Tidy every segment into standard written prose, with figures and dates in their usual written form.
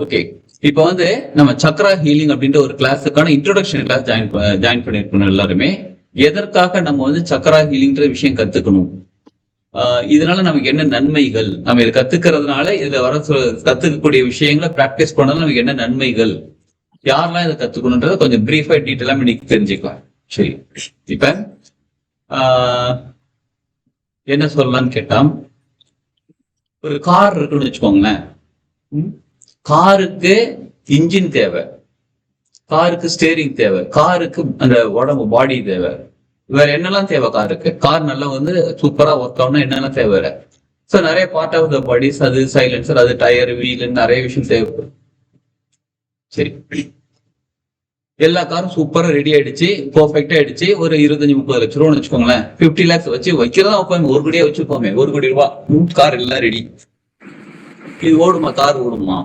Okay. இப்ப நம்ம Chakra healing அப்படின்ற ஒரு கிளாஸுக்கான இன்ட்ரோடக்ஷன் கிளாஸ் ஜாயின் பண்ணிருக்கணும் எல்லாருமே. எதற்காக நம்ம சக்ரா ஹீலிங்ன்ற விஷயம் கத்துக்கணும், இதனால நமக்கு என்ன நன்மைகள், நம்ம இதை கத்துக்கிறதுனால இதுல வர கத்துக்கக்கூடிய விஷயங்களை பிராக்டிஸ் பண்ணாலும் நமக்கு என்ன நன்மைகள், யாரெல்லாம் இதை கத்துக்கணும்ன்றத கொஞ்சம் பிரீஃபா டீட்டெயிலா இன்னைக்கு தெரிஞ்சுக்கலாம். சரி, இப்ப என்ன சொல்லலாம்னு கேட்டா, ஒரு கார் இருக்குன்னு வச்சுக்கோங்களேன். காருக்கு இன்ஜின் தேவை, காருக்கு ஸ்டேரிங் தேவை, காருக்கு அந்த உடம்பு பாடி தேவை. வேற என்னெல்லாம் தேவை காருக்கு? கார் நல்லா சூப்பரா ஒர்க் ஆகணும், என்னெல்லாம் தேவை? ஸோ நிறைய பார்ட் ஆஃப் த பாடிஸ், அது சைலன்சர், அது டயர், வீல், நிறைய விஷயம் தேவைப்படும். சரி, எல்லா காரும் சூப்பரா ரெடி ஆயிடுச்சு, பெர்ஃபெக்டா ஆயிடுச்சு. ஒரு 25-30 லட்சம் ரூபான்னு வச்சுக்கோங்களேன். 50 lakhs வச்சு வைக்கிறதா வைப்போமே, 1 கோடியா வச்சுப்போமே. 1 கோடி ரூபாய் கார் எல்லாம் ரெடி. இது ஓடுமா? கார் ஓடுமா?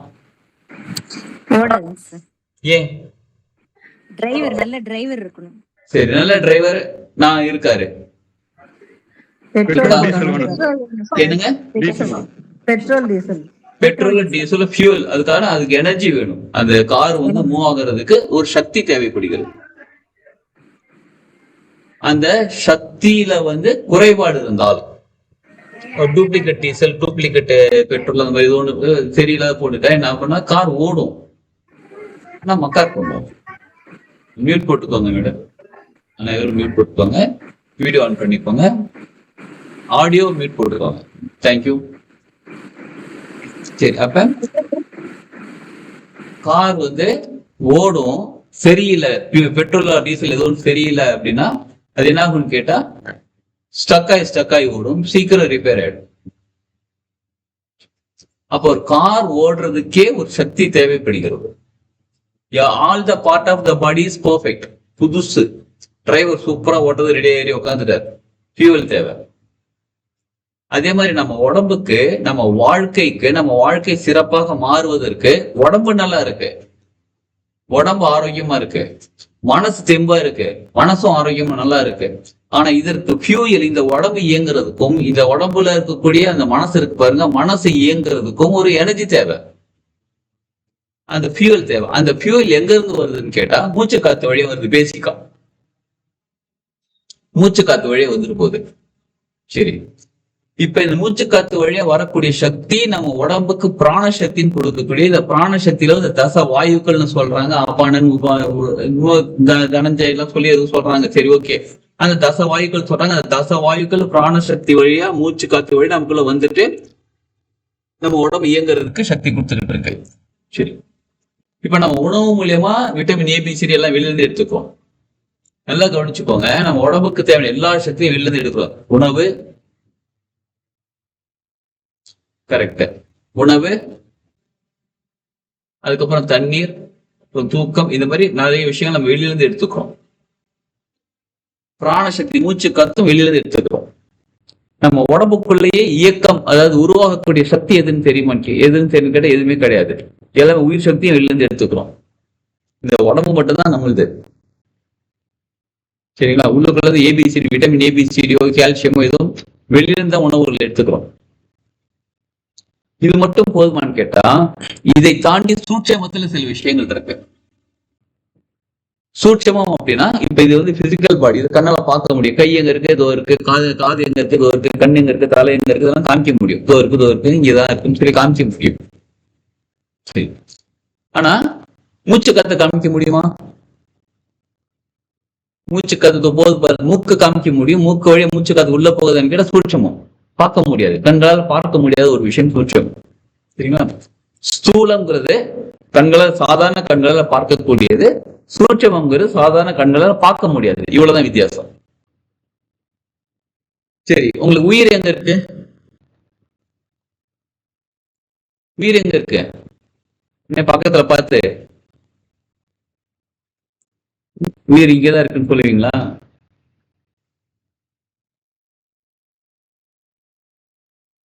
ஏன்? டிரைவர், நல்ல டிரைவர் இருக்கணும். சரி, நல்ல டிரைவர் நான் இருக்காரு. என்னங்க? Petrol, diesel, fuel. அதுக்கான அதுக்கு எனர்ஜி வேணும். அந்த கார் மூவ் ஆகுறதுக்கு ஒரு சக்தி தேவைப்படுகிறது. அந்த சக்தியில குறைபாடு இருந்தாலும், டூப்ளிகேட் டீசல், டூப்ளிகேட் பெட்ரோல், அந்த மாதிரி ஒண்ணு சரியில்லாத போட்டுட்டா என்ன பண்ணா கார் ஓடும், ஆனா மக்கார் பண்ணுவோம். மியூட் போட்டுக்கோங்க மேடம், அனைவரும் மியூட் போட்டுக்கோங்க. வீடியோ ஆன் பண்ணிக்கோங்க, ஆடியோ மியூட் போட்டுக்கோங்க. தேங்க்யூ. சரி, அப்ப கார் ஓடும், சரியில்லை, பெட்ரோல் டீசல் ஏதோ சரியில்லை அப்படின்னா அது என்ன ஆகும்னு கேட்டா ஸ்டக் ஆகி ஓடும், சீக்கிரம் ரிப்பேர் ஆயிடும். அப்போ ஒரு கார் ஓடுறதுக்கே ஒரு சக்தி தேவைப்படுகிறது. All the part of the body is perfect. புதுசு டிரைவர் சூப்பரா ஓட்டுறது, ரெடி ஏறி உட்காந்துட்டார், ஃபியூவல் தேவை. அதே மாதிரி நம்ம உடம்புக்கு, நம்ம வாழ்க்கைக்கு, நம்ம வாழ்க்கை சிறப்பாக மாறுவதற்கு உடம்பு நல்லா இருக்கு, உடம்பு ஆரோக்கியமா இருக்கு, மனசு தெம்பா இருக்கு, மனசும் ஆரோக்கியமா நல்லா இருக்கு. ஆனா இதற்கு ஃபியூயல், இந்த உடம்பு இயங்குறதுக்கும், இந்த உடம்புல இருக்கக்கூடிய அந்த மனசு இருக்கு பாருங்க, மனசு இயங்குறதுக்கும் ஒரு எனர்ஜி தேவை, அந்த ஃபியூயல் தேவை. அந்த ஃபியூயல் எங்க இருந்து வருதுன்னு கேட்டா மூச்சு காத்து வழியா வருது. பேசிக்கா மூச்சு காத்து வழியா வந்துட்டு போகுது. சரி, இப்ப இந்த மூச்சு காத்து வழியா வரக்கூடிய சக்தி நம்ம உடம்புக்கு பிராண சக்தின்னு கொடுக்கக்கூடிய, இந்த பிராண சக்தியில இந்த தச வாயுக்கள்னு சொல்றாங்க. அப்பானன், தனஞ்சய் எல்லாம் சொல்லி எதுவும் சொல்றாங்க. சரி, ஓகே, அந்த தச வாயுக்கள் சொல்றாங்க. அந்த தச வாயுக்கள் பிராண சக்தி வழியா, மூச்சு காத்து வழியா நமக்குள்ள வந்துட்டு நம்ம உடம்பு இயங்குறதுக்கு சக்தி கொடுத்துட்டு இருக்கு. சரி, இப்ப நம்ம உணவு மூலியமா விட்டமின் ஏபிசிடி எல்லாம் வெளியிருந்து எடுத்துக்கிறோம். நல்லா கவனிச்சுக்கோங்க, நம்ம உடம்புக்கு தேவையான எல்லா சக்தியும் வெளியிருந்து எடுக்கிறோம். உணவு, கரெக்ட், உணவு, அதுக்கப்புறம் தண்ணீர், தூக்கம், இந்த மாதிரி நிறைய விஷயங்கள் நம்ம வெளியிலிருந்து எடுத்துக்கிறோம். பிராணசக்தி, மூச்சு காத்தும் வெளியிலிருந்து எடுத்துக்கிறோம். நம்ம உடம்புக்குள்ளேயே இயக்கம், அதாவது உருவாகக்கூடிய சக்தி எதுன்னு தெரியுமா? எதுன்னு தெரியும் கேட்டா எதுவுமே கிடையாது. எல்லாமே உயிர் சக்தியும் வெளியிலிருந்து எடுத்துக்கிறோம். இந்த உடம்பு மட்டும்தான் நம்மளுது. சரிங்களா? உள்ளுக்குள்ளது ஏபிசிடி, விட்டமின் ஏபிசிடியோ கால்சியமோ எதுவும் வெளியிலிருந்த உணவுகள் எடுத்துக்கிறோம். இது மட்டும் போதுமான்னு கேட்டா இதை தாண்டி சூட்சமத்துல சில விஷயங்கள் இருக்கு. சூட்சமம் அப்படின்னா, இப்ப இது பிசிக்கல் பாடி, இது கண்ணால பார்க்க முடியும். கை எங்க இருக்கு, இதோ இருக்கு. காது எங்க இருக்கு, இதோ இருக்கு. கண் எங்க இருக்கு, தலை எங்க இருக்கு, இதெல்லாம் காமிக்க முடியும். இதோ இருக்கு, இங்கதான் இருக்குன்னு சொல்லி காமிக்க முடியும். சரி, ஆனா மூச்சு காத்த காமிக்க முடியுமா? மூச்சு காத்து போது பாரு, மூக்கு காமிக்க முடியும். மூக்கு வழியா மூச்சு காத்து உள்ள போகுதுன்னு கேட்டா சூட்சமம், பார்க்க முடியாது, கண்களால் பார்க்க முடியாத ஒரு விஷயம் சூட்சமம். சரிங்களா? ஸ்தூலம்ங்கிறது கண்களால், சாதாரண கண்களால் பார்க்கக்கூடியது. சூட்சமம்ங்கிறது சாதாரண கண்களால் பார்க்க முடியாது. இவ்வளவுதான் வித்தியாசம். சரி, உங்களுக்கு உயிர் எங்க இருக்கு? உயிர் எங்க இருக்கு? என்ன பக்கத்துல பார்த்து உயிர் இங்கதான் இருக்குன்னு சொல்லுவீங்களா?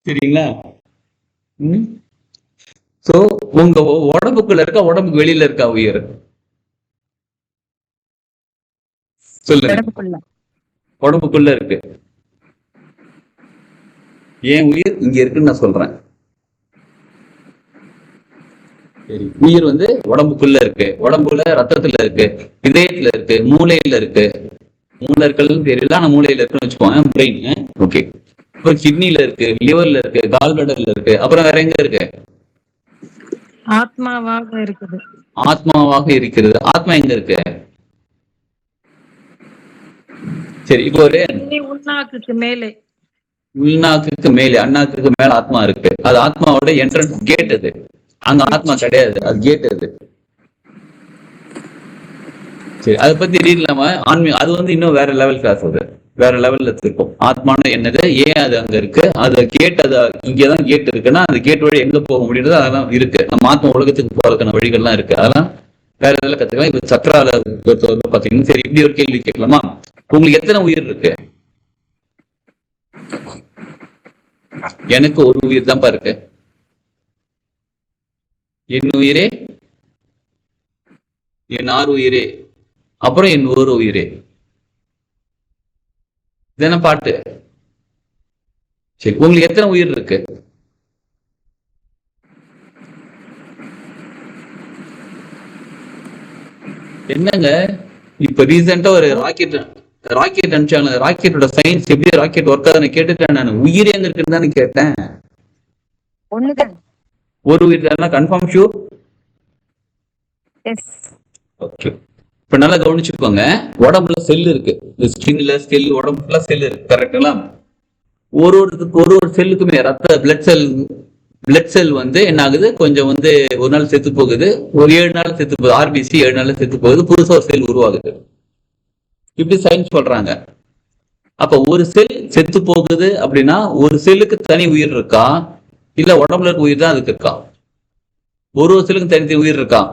சரிங்களா? சோ உங்க உடம்புக்குள்ள இருக்கா, உடம்புக்கு வெளியில இருக்கா உயிர்? சொல்லுங்க. உடம்புக்குள்ள இருக்கு. ஏன் உயிர் இங்க இருக்குன்னு நான் சொல்றேன். சரி, உயிர் வந்து உடம்புக்குள்ள இருக்கு, உடம்புல ரத்தத்துல இருக்கு, இதயத்துல இருக்கு, மூளையில இருக்கு. மூளை இருக்குன்னு தெரியல, ஆனா மூளையில இருக்குன்னு வச்சுக்கோங்க, பிரெயின். ஓகே. அப்புறம் கிட்னில இருக்கு, லிவர்ல இருக்கு, கால் பிளடர்ல இருக்கு. அப்புறம் வேற எங்க இருக்கு? ஆத்மாவாக இருக்குது. ஆத்மாவாக இருக்கிறது. ஆத்மா எங்க இருக்கு? சரி, இப்போ ஒரு உள்நாக்குக்கு மேலே. உள்நாக்குக்கு மேலே, அண்ணாக்குக்கு மேல ஆத்மா இருக்கு. அது ஆத்மாவோட என்ட்ரன்ஸ் கேட். அது அங்க ஆத்மா கிடையாது, அது கேட். அது சரி, அதை பத்தி ரீட்லாம ஆன்மீகம் அது வந்து இன்னும் வேற லெவல் கிளாஸ். அது வேற லெவல்ல இருக்கும். ஆத்மான்னு என்னது, ஏன் அது அங்க இருக்கு, அது கேட், அது இங்கதான் கேட் இருக்குன்னா அந்த கேட் வழி எங்க போக முடியுது, அதெல்லாம் இருக்கு. நம்ம ஆத்மா உலகத்துக்கு போறதுக்கான வழிகள்லாம் இருக்கு. அதெல்லாம் வேற லெவலில் கத்துக்கலாம். இப்ப சக்கரால பொறுத்தவரை பாத்தீங்கன்னா, சரி, இப்படி ஒரு கேள்வி கேட்கலாமா? உங்களுக்கு எத்தனை உயிர் இருக்கு? எனக்கு ஒரு உயிர் தான்ப்பா இருக்கு. என் உயிரே, என் ஆறு உயிரே, அப்புறம் என் ஒரு உயிரே. இதென்ன பாட்டு? சரி, உங்களுக்கு எத்தனை உயிர் இருக்கு? என்னங்க இப்ப ரீசெண்டா ஒரு ராக்கெட் அனுப்பிச்சாங்க. ராக்கெட்டோட சயின்ஸ் எப்படி ராக்கெட் ஒர்க் ஆகுதுன்னு கேட்டுட்டேன். நான் உயிர் எங்க இருக்குன்னு தானே கேட்டேன். ஒண்ணுதான். ஒரு உயிர் தானே? Confirm sure? எஸ். ஓகே. இப்ப நல்லா கவனிச்சுக்கோங்க. உடம்புல செல் இருக்கு, ஸ்கின்ல செல், உடம்புல செல் இருக்கு, கரெக்டுங்களா? ஒரு ஒரு செல்லுக்குமே ரத்த பிளட் செல் வந்து என்ன ஆகுது, கொஞ்சம் வந்து ஒரு நாள் செத்து போகுது, ஒரு 7 நாள் செத்து போகுது. ஆர்பிசி 7 நாள்ல செத்து போகுது, புதுசா ஒரு செல் உருவாகுது. இப்படி சயின்ஸ் சொல்றாங்க. அப்ப ஒரு செல் செத்து போகுது அப்படின்னா ஒரு செல்லுக்கு தனி உயிர் இருக்கா, இல்ல உடம்புல இருக்க உயிர் தான் அதுக்கு இருக்கா? ஒரு செல்லுக்கு தனித்தனி உயிர் இருக்கா?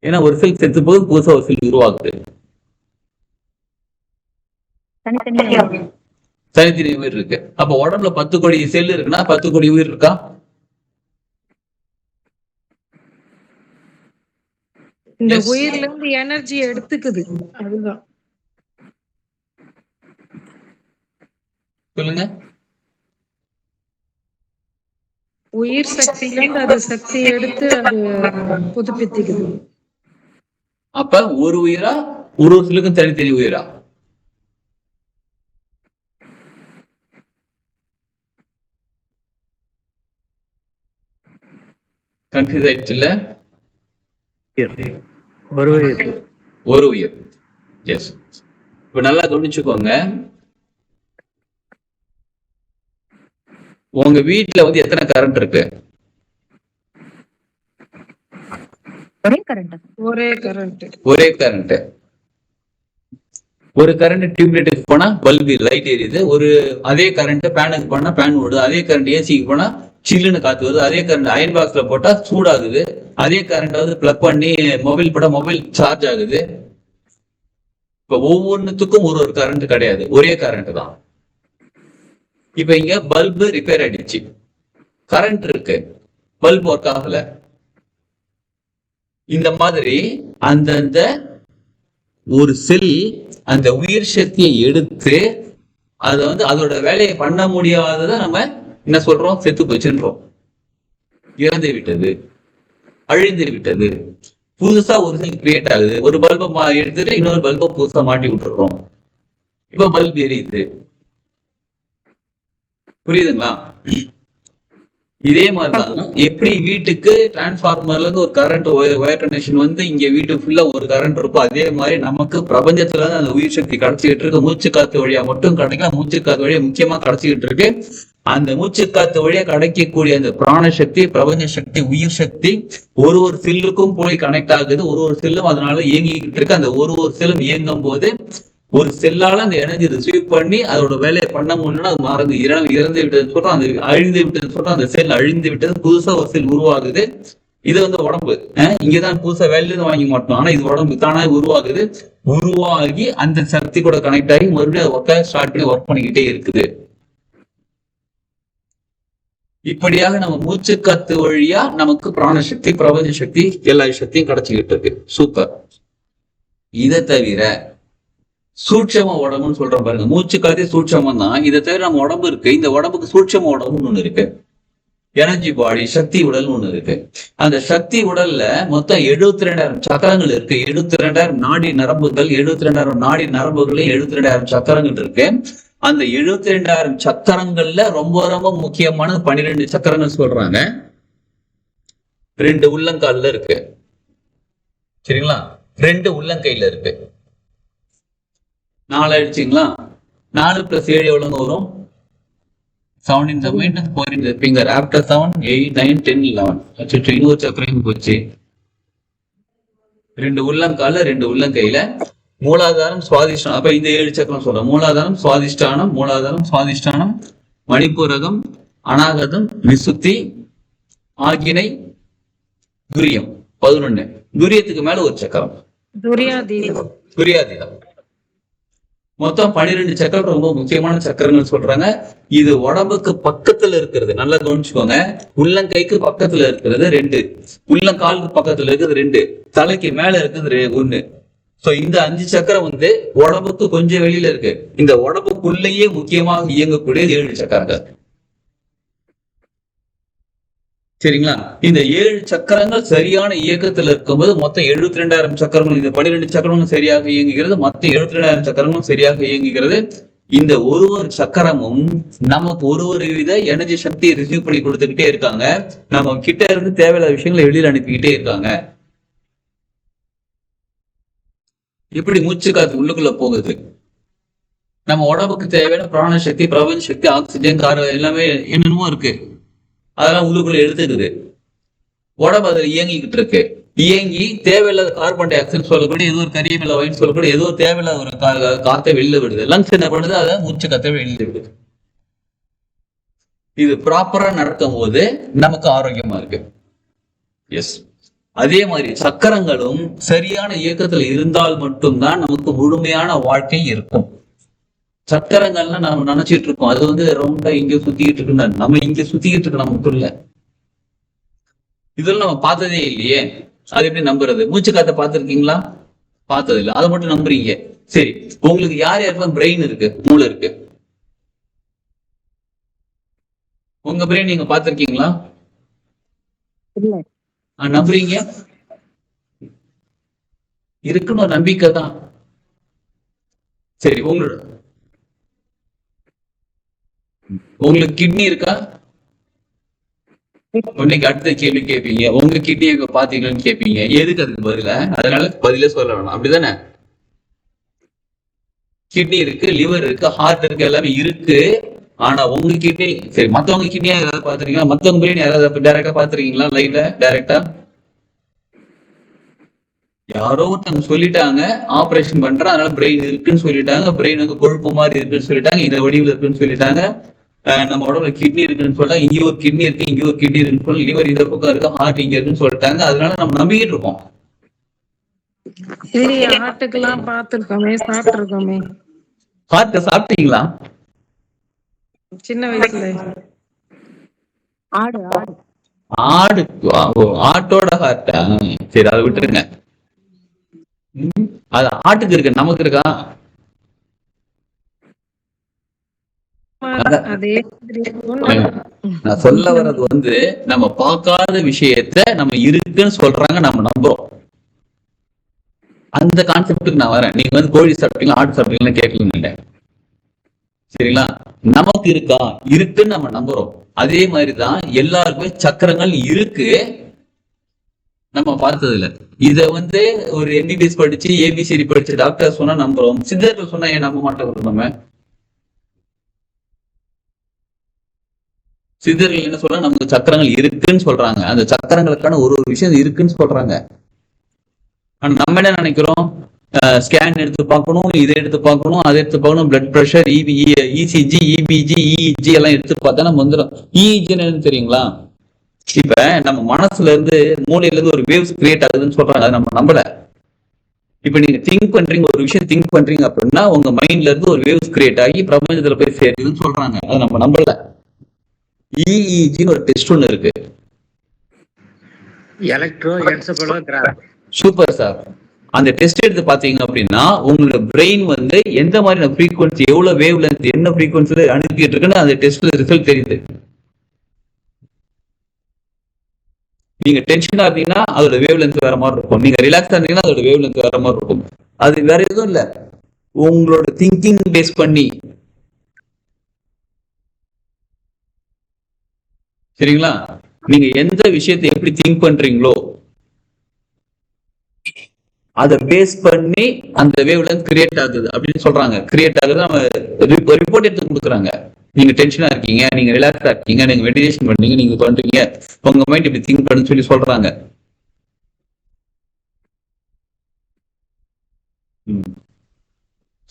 ஏன்னா ஒரு செல் செத்து போகுது, புதுசா ஒரு செல் உருவாகுது. தனித்தனி உயிர் இருக்கு. அப்ப உடம்புல 10 கோடி செல் இருக்குன்னா 10 கோடி உயிர் இருக்கா? இந்த உயிர்ல இருந்து எனர்ஜி எடுத்துக்குது. அதுதான் சொல்லுங்க. உயிர் சக்தியில இருந்து அது சக்தி எடுத்து அது புதுப்பித்துக்குது. அப்ப ஒரு உயிரா, ஒரு செல்லுக்கும் தனித்தனி உயிரா? கன்ஃபியூஸ் ஆயிடுச்சு இல்ல? ஒரு உயிர். எஸ். இப்ப நல்லா கவனிச்சுக்கோங்க. உங்க வீட்டுல வந்து எத்தனை கரண்ட் இருக்கு? ஒரே கரண்ட். ஒரே கரண்ட். ஒரு கரண்ட் டியூப்லைட்டுக்கு போனா பல்பு லைட் எரியுது. ஒரு அதே கரண்ட் ஃபேனுக்கு போனா ஃபேன் ஓடுது. அதே கரண்ட் ஏசிக்கு போனா சில்லுன்னு காத்து வருது. அதே கரண்ட் அயன் பாக்ஸ்ல போட்டா சூடாகுது. அதே கரண்ட் வந்து பிளக் பண்ணி மொபைல் போட்டா மொபைல் சார்ஜ் ஆகுது. இப்ப ஒவ்வொன்றுத்துக்கும் ஒரு கரண்ட் கிடையாது, ஒரே கரண்ட் தான். இப்ப இங்க பல்பு ரிப்பேர் ஆயிடுச்சு, கரண்ட் இருக்கு, பல்ப் ஒர்க் ஆகல. இந்த மாதிரி அந்தந்த ஒரு செல் அந்த உயிர் சக்தியை எடுத்து அதை வந்து அதோட வேலையை பண்ண முடியாததை நம்ம என்ன சொல்றோம், செத்து போச்சுன்றோம், இறந்து விட்டது, அழிந்து விட்டது. புதுசா ஒரு செல் கிரியேட் ஆகுது. ஒரு பல்பை எடுத்துட்டு இன்னொரு பல்பை புதுசா மாட்டி விட்டுறோம். இப்ப பல்ப் எரியுது. புரியுதுங்களா? இதே மாதிரிதான் எப்படி வீட்டுக்கு டிரான்ஸ்பார்மர்ல இருந்து ஒரு கரண்ட் ஒயர் கனெக்ஷன் வந்து இங்க வீட்டு ஃபுல்லா ஒரு கரண்ட் இருக்கும், அதே மாதிரி நமக்கு பிரபஞ்சத்துல இருந்து அந்த உயிர் சக்தி கிடைச்சிக்கிட்டு இருக்கு. மூச்சு காத்து வழியா மட்டும் கிடைக்கல, மூச்சு காத்து வழியா முக்கியமா கிடைச்சிக்கிட்டு இருக்கு. அந்த மூச்சு காத்து வழியா கிடைக்கக்கூடிய அந்த பிராண சக்தி, பிரபஞ்ச சக்தி, உயிர் சக்தி ஒரு செல்லுக்கும் போய் கனெக்ட் ஆகுது. ஒரு செல்லும் அதனால இயங்கிக்கிட்டு இருக்கு. அந்த ஒரு செல்லும் இயங்கும் போது ஒரு செல்லால அந்த எனர்ஜி ரிசீவ் பண்ணி அதோட வேலையை பண்ண முடியலன்னா அது மறந்து இறந்து விட்டதுன்னு சொல்றோம், அந்த அழிந்து விட்டதுன்னு சொல்றோம். அந்த செல் அழிந்து விட்டது, புதுசா ஒரு செல் உருவாகுது. இது வந்து உடம்பு இங்கதான் புதுசா வேலையில இருந்து வாங்கி மாட்டோம், ஆனா இது உடம்பு தானே உருவாகுது. உருவாகி அந்த சக்தி கூட கனெக்ட் ஆகி மறுபடியும் ஒர்க்க ஸ்டார்ட் பண்ணி ஒர்க் பண்ணிக்கிட்டே இருக்குது. இப்படியாக நம்ம மூச்சு காத்து வழியா நமக்கு பிராணசக்தி, பிரபஞ்ச சக்தி, எல்லா சக்தியும் கிடைச்சிக்கிட்டு இருக்கு. சூப்பர். இதை தவிர சூட்சம உடம்புன்னு சொல்றோம் பாருங்க. மூச்சு காத்தே சூட்சமம் தான். இதை தவிர நம்ம உடம்பு இருக்கு. இந்த உடம்புக்கு சூட்சம உடம்புன்னு ஒண்ணு இருக்கு. எனர்ஜி பாடி, சக்தி உடல் ஒண்ணு இருக்கு. அந்த சக்தி உடல்ல மொத்தம் 72,000 சக்கரங்கள் இருக்கு. 72,000 நாடி நரம்புகள், 72,000 நாடி நரம்புகள், 72,000 சக்கரங்கள் இருக்கு. அந்த 72,000 சக்கரங்கள்ல ரொம்ப ரொம்ப முக்கியமான 12 சக்கரங்கள் சொல்றாங்க. 2 உள்ளங்கால்ல இருக்கு, சரிங்களா? 2 உள்ளங்கையில இருக்கு. 4 ஆயிடுச்சுங்களா? 4 + 7 எவ்வளவு வரும்? 7 in the mind, 4 in the finger. After 7, 8, 9, 10, 11. அச்சோ, இன்னொரு சக்கரம் போச்சு. 2 உள்ளங்கால, 2 உள்ளங்கையில. மூலாதாரம், சுவாதிஷ்டானம். அப்ப இந்த 7 சக்கரம் சொல்றோம். மூலாதாரம், சுவாதிஷ்டானம், மூலாதாரம், சுவாதிஷ்டானம், மணிப்பூரகம், அநாகதம், விசுத்தி, ஆகினை, துரியம். 11. துரியத்துக்கு மேல ஒரு சக்கரம், துரியாதீதம். துரியாதீதம். மொத்தம் 12 சக்கரம் ரொம்ப முக்கியமான சக்கரங்கள் சொல்றாங்க. இது உடம்புக்கு பக்கத்துல இருக்கிறது, நல்லா கவனிச்சுக்கோங்க. உள்ளங்கைக்கு பக்கத்துல இருக்கிறது 2, உள்ளங்காலுக்கு பக்கத்துல இருக்கிறது 2, தலைக்கு மேல இருக்கிறது 1. சோ இந்த 5 சக்கரம் உடம்புக்கு கொஞ்சம் வெளியில இருக்கு. இந்த உடம்புக்குள்ளேயே முக்கியமாக இயங்கக்கூடிய 7 சக்கரங்கள், சரிங்களா? இந்த 7 சக்கரங்கள் சரியான இயக்கத்துல இருக்கும்போது மொத்தம் 72,000 சக்கரங்கள், இந்த 12 சக்கரங்களும் சரியாக இயங்குகிறது. மொத்தம் 72,000 சக்கரங்களும் சரியாக இயங்குகிறது. இந்த ஒரு சக்கரமும் நமக்கு ஒரு வித எனர்ஜி சக்தியை ரிசீவ் பண்ணி கொடுத்துக்கிட்டே இருக்காங்க. நம்ம கிட்ட இருந்து தேவையில்லாத விஷயங்களை வெளியில அனுப்பிக்கிட்டே இருக்காங்க. இப்படி மூச்சு காத்து உள்ளுக்குள்ள போகுது. நம்ம உடம்புக்கு தேவையான பிராண சக்தி, பிரபஞ்ச சக்தி, ஆக்சிஜன், கார்பன் எல்லாமே என்னென்னமோ இருக்கு. அதெல்லாம் உள்ளுக்குள்ள எடுத்துக்குது. உடம்பு அதில் இயங்கிக்கிட்டு இருக்கு. இயங்கி தேவையில்லாத கார்பன் டை ஆக்சைடு சொல்லக்கூடிய ஏதோ ஒரு கரியமில்ல வயிறு சொல்லக்கூடிய ஏதோ தேவையில்லாத ஒரு காத்தை வெளில விடுது. லங்ஸ் என்ன பண்ணுது? அதை மூச்சு காத்தை வெளியில விடுது. இது ப்ராப்பரா நடக்கும் போது நமக்கு ஆரோக்கியமா இருக்கு. எஸ், அதே மாதிரி சக்கரங்களும் சரியான இயக்கத்துல இருந்தால் மட்டும்தான் நமக்கு முழுமையான வாழ்க்கை இருக்கும். சக்கரங்கள்லாம் நம்ம நினைச்சிட்டு இருக்கோம் அது ரொம்ப இங்க சுத்திக்கிட்டு இருக்கு, நம்ம இங்க சுத்திக்கிட்டு இருக்கு, நமக்குள்ள இதெல்லாம் நம்ம பார்த்ததே இல்லையே. அது எப்படி நம்புறது? மூச்சு காத்த பார்த்திருக்கீங்களா? பார்த்தது இல்லை, அதை மட்டும் நம்புறீங்க. சரி, உங்களுக்கு யார் யாருக்கெல்லாம் பிரெயின் இருக்கு, மூளை இருக்கு? உங்க பிரெயின் நீங்க பார்த்திருக்கீங்களா? நம்புறீங்க? இருக்குன்னு ஒரு நம்பிக்கை தான். சரி, உங்களுக்கு கிட்னி இருக்கா? இன்னைக்கு அடுத்த கேள்வி கேட்பீங்க, உங்க கிட்னி எங்க பாத்தீங்கன்னு கேட்பீங்க. எதுக்கு அதுக்கு பதில? அதனால பதிலே சொல்ல வேணாம், அப்படிதானே? கிட்னி இருக்கு, லிவர் இருக்கு, ஹார்ட் இருக்கு, எல்லாமே இருக்கு. ஆனா உங்க கிட்னி, சரி, மத்தவங்க கிட்னியா யாராவது பாத்துருக்கீங்களா? மத்தவங்க பிரெயின் யாராவது டைரக்டா பாத்துருக்கீங்களா? லைவ்ல டைரக்டா யாரோ ஒருத்தவங்க சொல்லிட்டாங்க ஆபரேஷன் பண்றேன் அதனால பிரெயின் இருக்குன்னு சொல்லிட்டாங்க, பிரெயின் கொழுப்பு மாதிரி இருக்குன்னு சொல்லிட்டாங்க, இந்த வடிவில் இருக்குன்னு சொல்லிட்டாங்க. நம்ம உடம்புல கிட்னி இருக்குன்னு சொல்லிட்டாங்க, இங்க ஒரு கிட்னி இருக்கு, இங்க ஒரு கிட்னி இருக்குன்னு சொல்லி, லிவர் இந்த பக்கம் இருக்கு, ஹார்ட் இங்க இருக்குன்னு சொல்லிட்டாங்க. அதனால நம்ம நம்பிக்கிட்டு இருக்கோம். ஹார்ட்டுக்கெல்லாம் பார்த்திருக்கோமே, சாப்பிட்டிருக்கோமே. ஹார்ட் சாப்பிட்டீங்களா? சின்ன வயசுல ஆடு ஆடு ஆடு, ஆட்டோட ஹார்ட்டா? சரி, அதை விட்டுருங்க. அது ஆட்டுக்கு இருக்கு, நமக்கு இருக்கா? அதே நான் சொல்ல வர்றது நம்ம பார்க்காத விஷயத்த நம்ம இருக்குன்னு சொல்றாங்க, நம்ம நம்புறோம். அந்த கான்செப்டுக்கு நான் வரேன். நீங்க கோழி சாப்பிட்டீங்களா, ஆடு சாப்பிட்டீங்களா கேட்கல, சரிங்களா? நமக்கு இருக்கா? இருக்குன்னு நம்ம நம்புறோம். அதே மாதிரிதான் எல்லாருக்குமே சக்கரங்கள் இருக்கு, நம்ம பார்த்தது இல்ல. இத ஒரு எம்பிபிஎஸ் படிச்சு ஏபிசிடி படிச்சு டாக்டர் சொன்னா நம்புறோம், சித்தர்கள் சொன்னா ஏன் நம்ப மாட்டோம்? நம்ம சித்தர்கள் என்ன சொல்றாங்க? நமக்கு சக்கரங்கள் இருக்குன்னு சொல்றாங்க. அந்த சக்கரங்களுக்கான ஒரு விஷயம் இருக்குன்னு சொல்றாங்க. ஆனா நம்ம என்ன நினைக்கிறோம்? ஸ்கேன் எடுத்து பார்க்கணும், இதை எடுத்து பார்க்கணும், அதை எடுத்து பார்க்கணும், blood pressure, ECG, EPG, EEG எல்லாம் எடுத்து பார்த்தா நம்ம வந்துடும். இஇஜி என்னன்னு தெரியுங்களா? இப்ப நம்ம மனசுல இருந்து, மூளையில இருந்து ஒரு வேவ்ஸ் கிரியேட் ஆகுதுன்னு சொல்றாங்க, அதை நம்ம நம்பல. இப்ப நீங்க திங்க் பண்றீங்க, ஒரு விஷயம் திங்க் பண்றீங்க அப்படின்னா உங்க மைண்ட்ல இருந்து ஒரு வேவ்ஸ் கிரியேட் ஆகி பிரபஞ்சத்துல போய் சேருதுன்னு சொல்றாங்க, அதை நம்ம நம்பல. இஇஜின்னு ஒரு டெஸ்ட் ஒண்ணு இருக்கு, எலக்ட்ரோஎன்செபலோகிராம். Super sir. அந்த டெஸ்ட் எடுத்து பாத்தீங்க அப்படின்னா உங்களோட பிரெயின் எந்த மாதிரியான ஃப்ரீக்வன்சி, எவ்வளவு வேவ் லென்த், என்ன ஃப்ரீக்வன்சில அனுப்பிட்டு இருக்குன்னு அந்த டெஸ்ட்ல ரிசல்ட் தெரியுது. நீங்க டென்ஷனா இருந்தீங்கன்னா அதோட வேவ் லென்த் வேற மாதிரி இருக்கும், நீங்க ரிலாக்ஸா இருந்தீங்கன்னா அதோட வேவ் லென்த் வேற மாதிரி இருக்கும். அது வேற எதுவும் இல்ல, உங்களோட திங்கிங் பேஸ் பண்ணி. சரிங்களா? நீங்க எந்த விஷயத்தை எப்படி திங்க் பண்றீங்களோ அதை பேஸ் பண்ணி அந்த வேவ் லென்த் கிரியேட் ஆகுது அப்படின்னு சொல்றாங்க. கிரியேட் ஆகுது, நம்ம ரிப்போர்ட் எடுத்து கொடுக்குறாங்க. நீங்க டென்ஷனா இருக்கீங்க, நீங்க ரிலாக்ஸா இருக்கீங்க, நீங்க மெடிடேஷன் பண்ணீங்க, நீங்க பண்றீங்க, உங்க மைண்ட் இப்படி திங்க் பண்ணுன்னு சொல்லி சொல்றாங்க.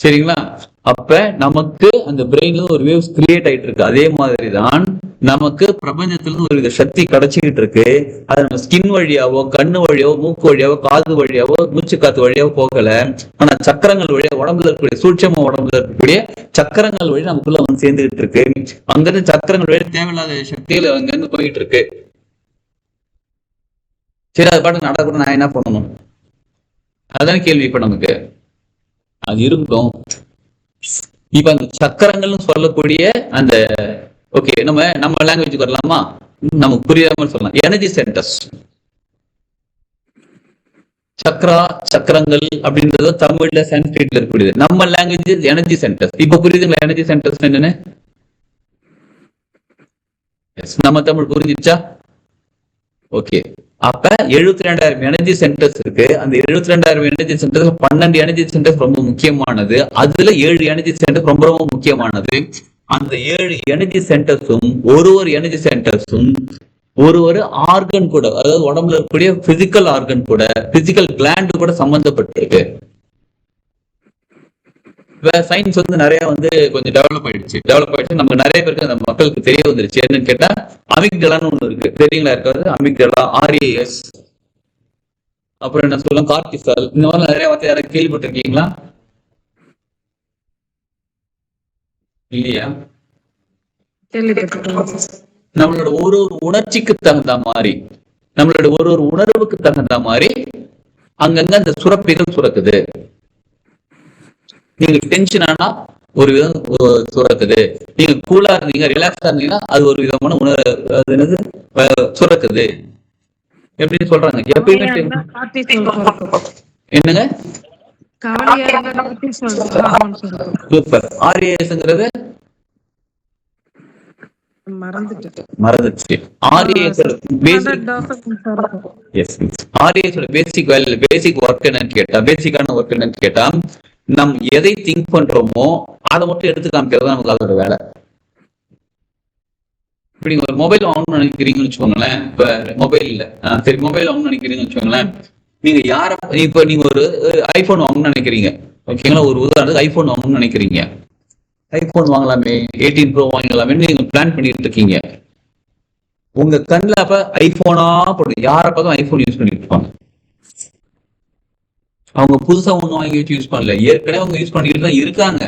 சரிங்களா? அப்ப நமக்கு அந்த பிரெயின்ல ஒரு வேவ்ஸ் கிரியேட் ஆயிட்டு இருக்கு. அதே மாதிரிதான் நமக்கு பிரபஞ்சத்துல ஒரு வித சக்தி கிடைச்சிக்கிட்டு இருக்கு. அது நம்ம ஸ்கின் வழியாவோ, கண்ணு வழியாவோ, மூக்கு வழியாவோ, காது வழியாவோ, மூச்சு காத்து வழியாவோ போகல. ஆனா சக்கரங்கள் வழியா, உடம்புல இருக்கக்கூடிய சூட்சம உடம்புல இருக்கக்கூடிய சக்கரங்கள் வழி நமக்குள்ள வந்து சேர்ந்துகிட்டு இருக்கு. அங்கிருந்து சக்கரங்கள் வழியா தேவையில்லாத சக்திகள் அங்கிருந்து போயிட்டு இருக்கு. சரி, அது பாட்டு நடக்கணும், நான் என்ன பண்ணணும்? அதான் கேள்வி இப்ப நமக்கு. அது இருக்கும். இப்ப அந்த சக்கரங்கள்னு சொல்லக்கூடிய அந்த ஓகே, நம்ம லாங்குவேஜ் வரலாமா? நமக்கு புரியாம சொல்லலாம். எனர்ஜி சென்டர்ஸ், சக்ரா, சக்கரங்கள் அப்படின்றது தமிழ்ல சான்ஸ்கிரிட்ல இருக்கக்கூடியது. நம்ம லாங்குவேஜ் எனர்ஜி சென்டர்ஸ். இப்ப புரியுதுங்களா எனர்ஜி சென்டர்ஸ் என்னன்னு? நம்ம தமிழ் புரிஞ்சிச்சா? ஓகே. அப்ப 72,000 எனர்ஜி சென்டர்ஸ் இருக்கு. அந்த 72,000 எனர்ஜி சென்டர்ஸ் 12 எனர்ஜி சென்டர்ஸ் ரொம்ப முக்கியமானது. அதுல 7 எனர்ஜி சென்டர்ஸ் ரொம்ப ரொம்ப முக்கியமானது. அந்த 7 எனர்ஜி சென்டர்ஸும் ஒரு எனர்ஜி சென்டர்ஸும் ஒரு ஆர்கன் கூட, அதாவது உடம்புல இருக்கக்கூடிய பிசிக்கல் ஆர்கன் கூட, பிசிக்கல் கிளாண்ட் கூட சம்பந்தப்பட்டிருக்கு. சயின்ஸ் வந்து நிறைய வந்து கொஞ்சம் டெவலப் ஆயிடுச்சு. நமக்கு நிறைய பேருக்கு அந்த மக்களுக்கு தெரிய வந்துருச்சு. என்னன்னு கேட்டா அமிக்டலான்னு ஒண்ணு இருக்கு, தெரியுங்களா? இருக்காது அமிக்டலா, RAS, அப்புறம் என்ன சொல்லுவோம் கார்டிசால். இந்த மாதிரி நிறைய வார்த்தை யாரும் கேள்விப்பட்டிருக்கீங்களா? இல்லையா? நம்மளோட ஒரு உணர்ச்சிக்கு தகுந்த மாதிரி, நம்மளோட ஒரு உணர்வுக்கு தகுந்த மாதிரி அங்கங்க அந்த சுரப்பிகள் சுரக்குது. நீங்க டென்ஷன் ஆனா ஒரு விதம் சுரக்குது, நீங்க கூலா இருந்தீங்க, ரிலாக்ஸா இருந்தீங்கன்னா அது ஒரு விதமான உணர்வு சுரக்குது. எப்படின்னு சொல்றாங்க. எப்பயுமே என்னங்க சூப்பர். RASங்கிறது மறந்துச்சு. RAS பேசிக் ஒர்க் என்னன்னு கேட்டா, பேசிக்கான ஒர்க் என்னன்னு கேட்டா, நம் எதை திங்க் பண்றோமோ அதை மட்டும் எடுத்து காமிக்கிறது நமக்கு அதோட வேலை. இப்ப நீங்க ஒரு மொபைல் வாங்கணும்னு நினைக்கிறீங்கன்னு வச்சுக்கோங்களேன். இப்ப மொபைல் இல்ல, சரி மொபைல் வாங்கணும்னு நினைக்கிறீங்கன்னு வச்சுக்கோங்களேன். நீங்க இப்ப நீங்க ஒரு ஐபோன் வாங்கணும்னு நினைக்கிறீங்க, ஓகேங்களா? ஒரு உதாரணத்துக்கு ஐபோன் வாங்கணும்னு நினைக்கிறீங்க. ஐபோன் வாங்கலாமே, 18 Pro வாங்கலாமே நீங்க பிளான் பண்ணிட்டு இருக்கீங்க. உங்க கண்ணில் அப்ப ஐபோனா போடுது. யார பார்த்தும் ஐபோன் யூஸ் பண்ணிட்டு இருப்பாங்க. அவங்க புதுசா ஒண்ணு வாங்கி வச்சு யூஸ் பண்ணல, ஏற்கனவே அவங்க யூஸ் பண்ணிட்டு தான் இருக்காங்க.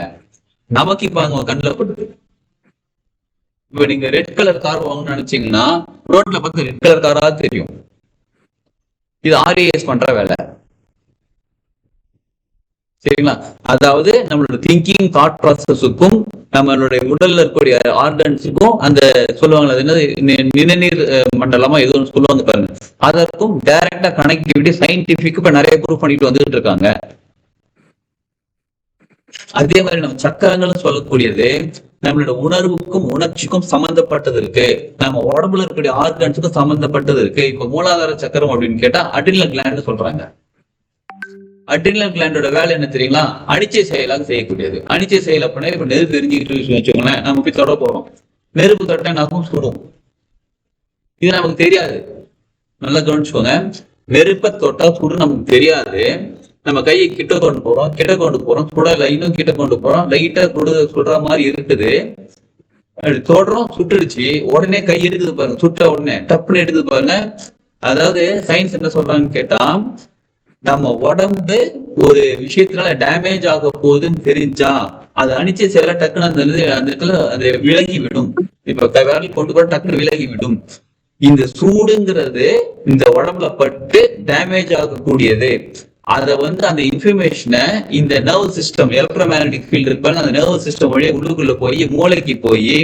நமக்கு இப்ப அவங்க கண்ணில் படுது. இப்ப நீங்க ரெட் கலர் கார் வாங்கணும்னு நினைச்சீங்கன்னா ரோட்ல பார்த்து ரெட் கலர் காரா தெரியும். இது RAS பண்ற வேலை. சரிங்களா? அதாவது நம்மளோட திங்கிங் தாட் ப்ராசஸுக்கும் நம்மளுடைய உடல்ல இருக்கக்கூடிய ஆர்கன்ஸுக்கும் அந்த சொல்லுவாங்க அது என்னது நிணநீர் மண்டலமா எதுவும் சொல்லுவாங்க பாருங்க, அதற்கும் டைரக்டா கனெக்டிவிட்டி சயின்டிபிக் இப்ப நிறைய ப்ரூவ் பண்ணிட்டு வந்துட்டு இருக்காங்க. அதே மாதிரி நம்ம சக்கரங்கள்னு சொல்லக்கூடியது நம்மளோட உணர்வுக்கும் உணர்ச்சிக்கும் சம்பந்தப்பட்டது இருக்கு. நம்ம உடம்புல இருக்கக்கூடிய ஆர்கன்ஸுக்கும் சம்பந்தப்பட்டது இருக்கு. இப்ப மூலாதார சக்கரம் அப்படின்னு கேட்டா அட்ரினல் கிளாண்ட் சொல்றாங்க. அட்ரினல் கிளாண்டோட வேலை என்ன தெரியுங்களா? அனிச்சை செயலாக செய்யக்கூடியது. அனிச்சை செயல் அப்படின்னா இப்ப நெருப்பு எரிஞ்சுக்கிட்டு வச்சுக்கோங்களேன், நம்ம போய் தொட போறோம், நெருப்பு தொட்டா நமக்கும் சுடும். இது நமக்கு தெரியாது. நல்லா கவனிச்சுக்கோங்க. நெருப்பை தொட்டா சுடு நமக்கு தெரியாது. நம்ம கையை கிட்ட கொண்டு போறோம், சுடல, இன்னும் கிட்ட கொண்டு போறோம், லைட்டா சுடுற மாதிரி இருக்குது, தொடுறோம், சுட்டுடுச்சு, உடனே கை எடுக்குது பாருங்க, சுட்ட உடனே டப்புன்னு எடுக்குது பாருங்க. அதாவது சயின்ஸ் என்ன சொல்றாங்கன்னு கேட்டா, நம்ம உடம்பு ஒரு விஷயத்தினால டேமேஜ் ஆக போகுதுன்னு தெரிஞ்சா அது அனிச்சை செயல டக்குன்னு அந்த இடத்துல அது விலகி விடும். இப்ப விரல் கொண்டு கூட டக்குன்னு விலகி விடும். இந்த சூடுங்கிறது இந்த உடம்புல பட்டு டேமேஜ் ஆகக்கூடியது. அதை அந்த இன்ஃபர்மேஷனை இந்த நர்வ் சிஸ்டம், எலக்ட்ரோமேக்னடிக் ஃபீல்டு இருப்பாங்க, அந்த நர்வ் சிஸ்டம் வழியா உள்ளுக்குள்ள போய் மூளைக்கு போய்